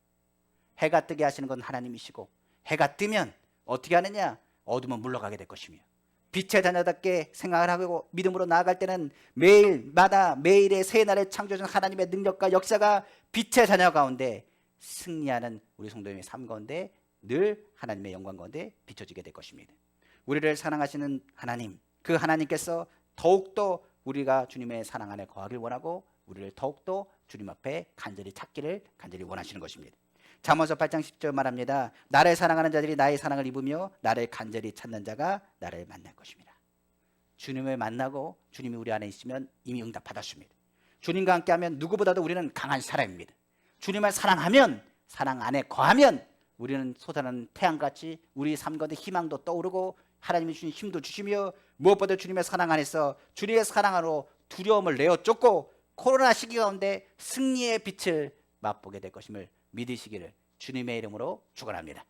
해가 뜨게 하시는 건 하나님이시고 해가 뜨면 어떻게 하느냐? 어둠은 물러가게 될 것이며 빛의 자녀답게 생각을 하고 믿음으로 나아갈 때는 매일마다 매일의 새날을 창조하신 하나님의 능력과 역사가 빛의 자녀 가운데 승리하는 우리 성도님의 삶 가운데 늘 하나님의 영광 가운데 비춰지게 될 것입니다. 우리를 사랑하시는 하나님, 그 하나님께서 더욱더 우리가 주님의 사랑 안에 거하길 원하고 우리를 더욱더 주님 앞에 간절히 찾기를 간절히 원하시는 것입니다. 잠언서 8장 10절 말합니다. 나를 사랑하는 자들이 나의 사랑을 입으며 나를 간절히 찾는 자가 나를 만날 것입니다. 주님을 만나고 주님이 우리 안에 있으면 이미 응답 받았습니다. 주님과 함께하면 누구보다도 우리는 강한 사람입니다. 주님을 사랑하면, 사랑 안에 거하면 우리는 솟아나는 태양같이 우리 삶 가운데 희망도 떠오르고 하나님이 주신 힘도 주시며 무엇보다 주님의 사랑 안에서 주님의 사랑으로 두려움을 내어 쫓고 코로나 시기 가운데 승리의 빛을 맛보게 될 것임을 믿으시기를 주님의 이름으로 축원합니다.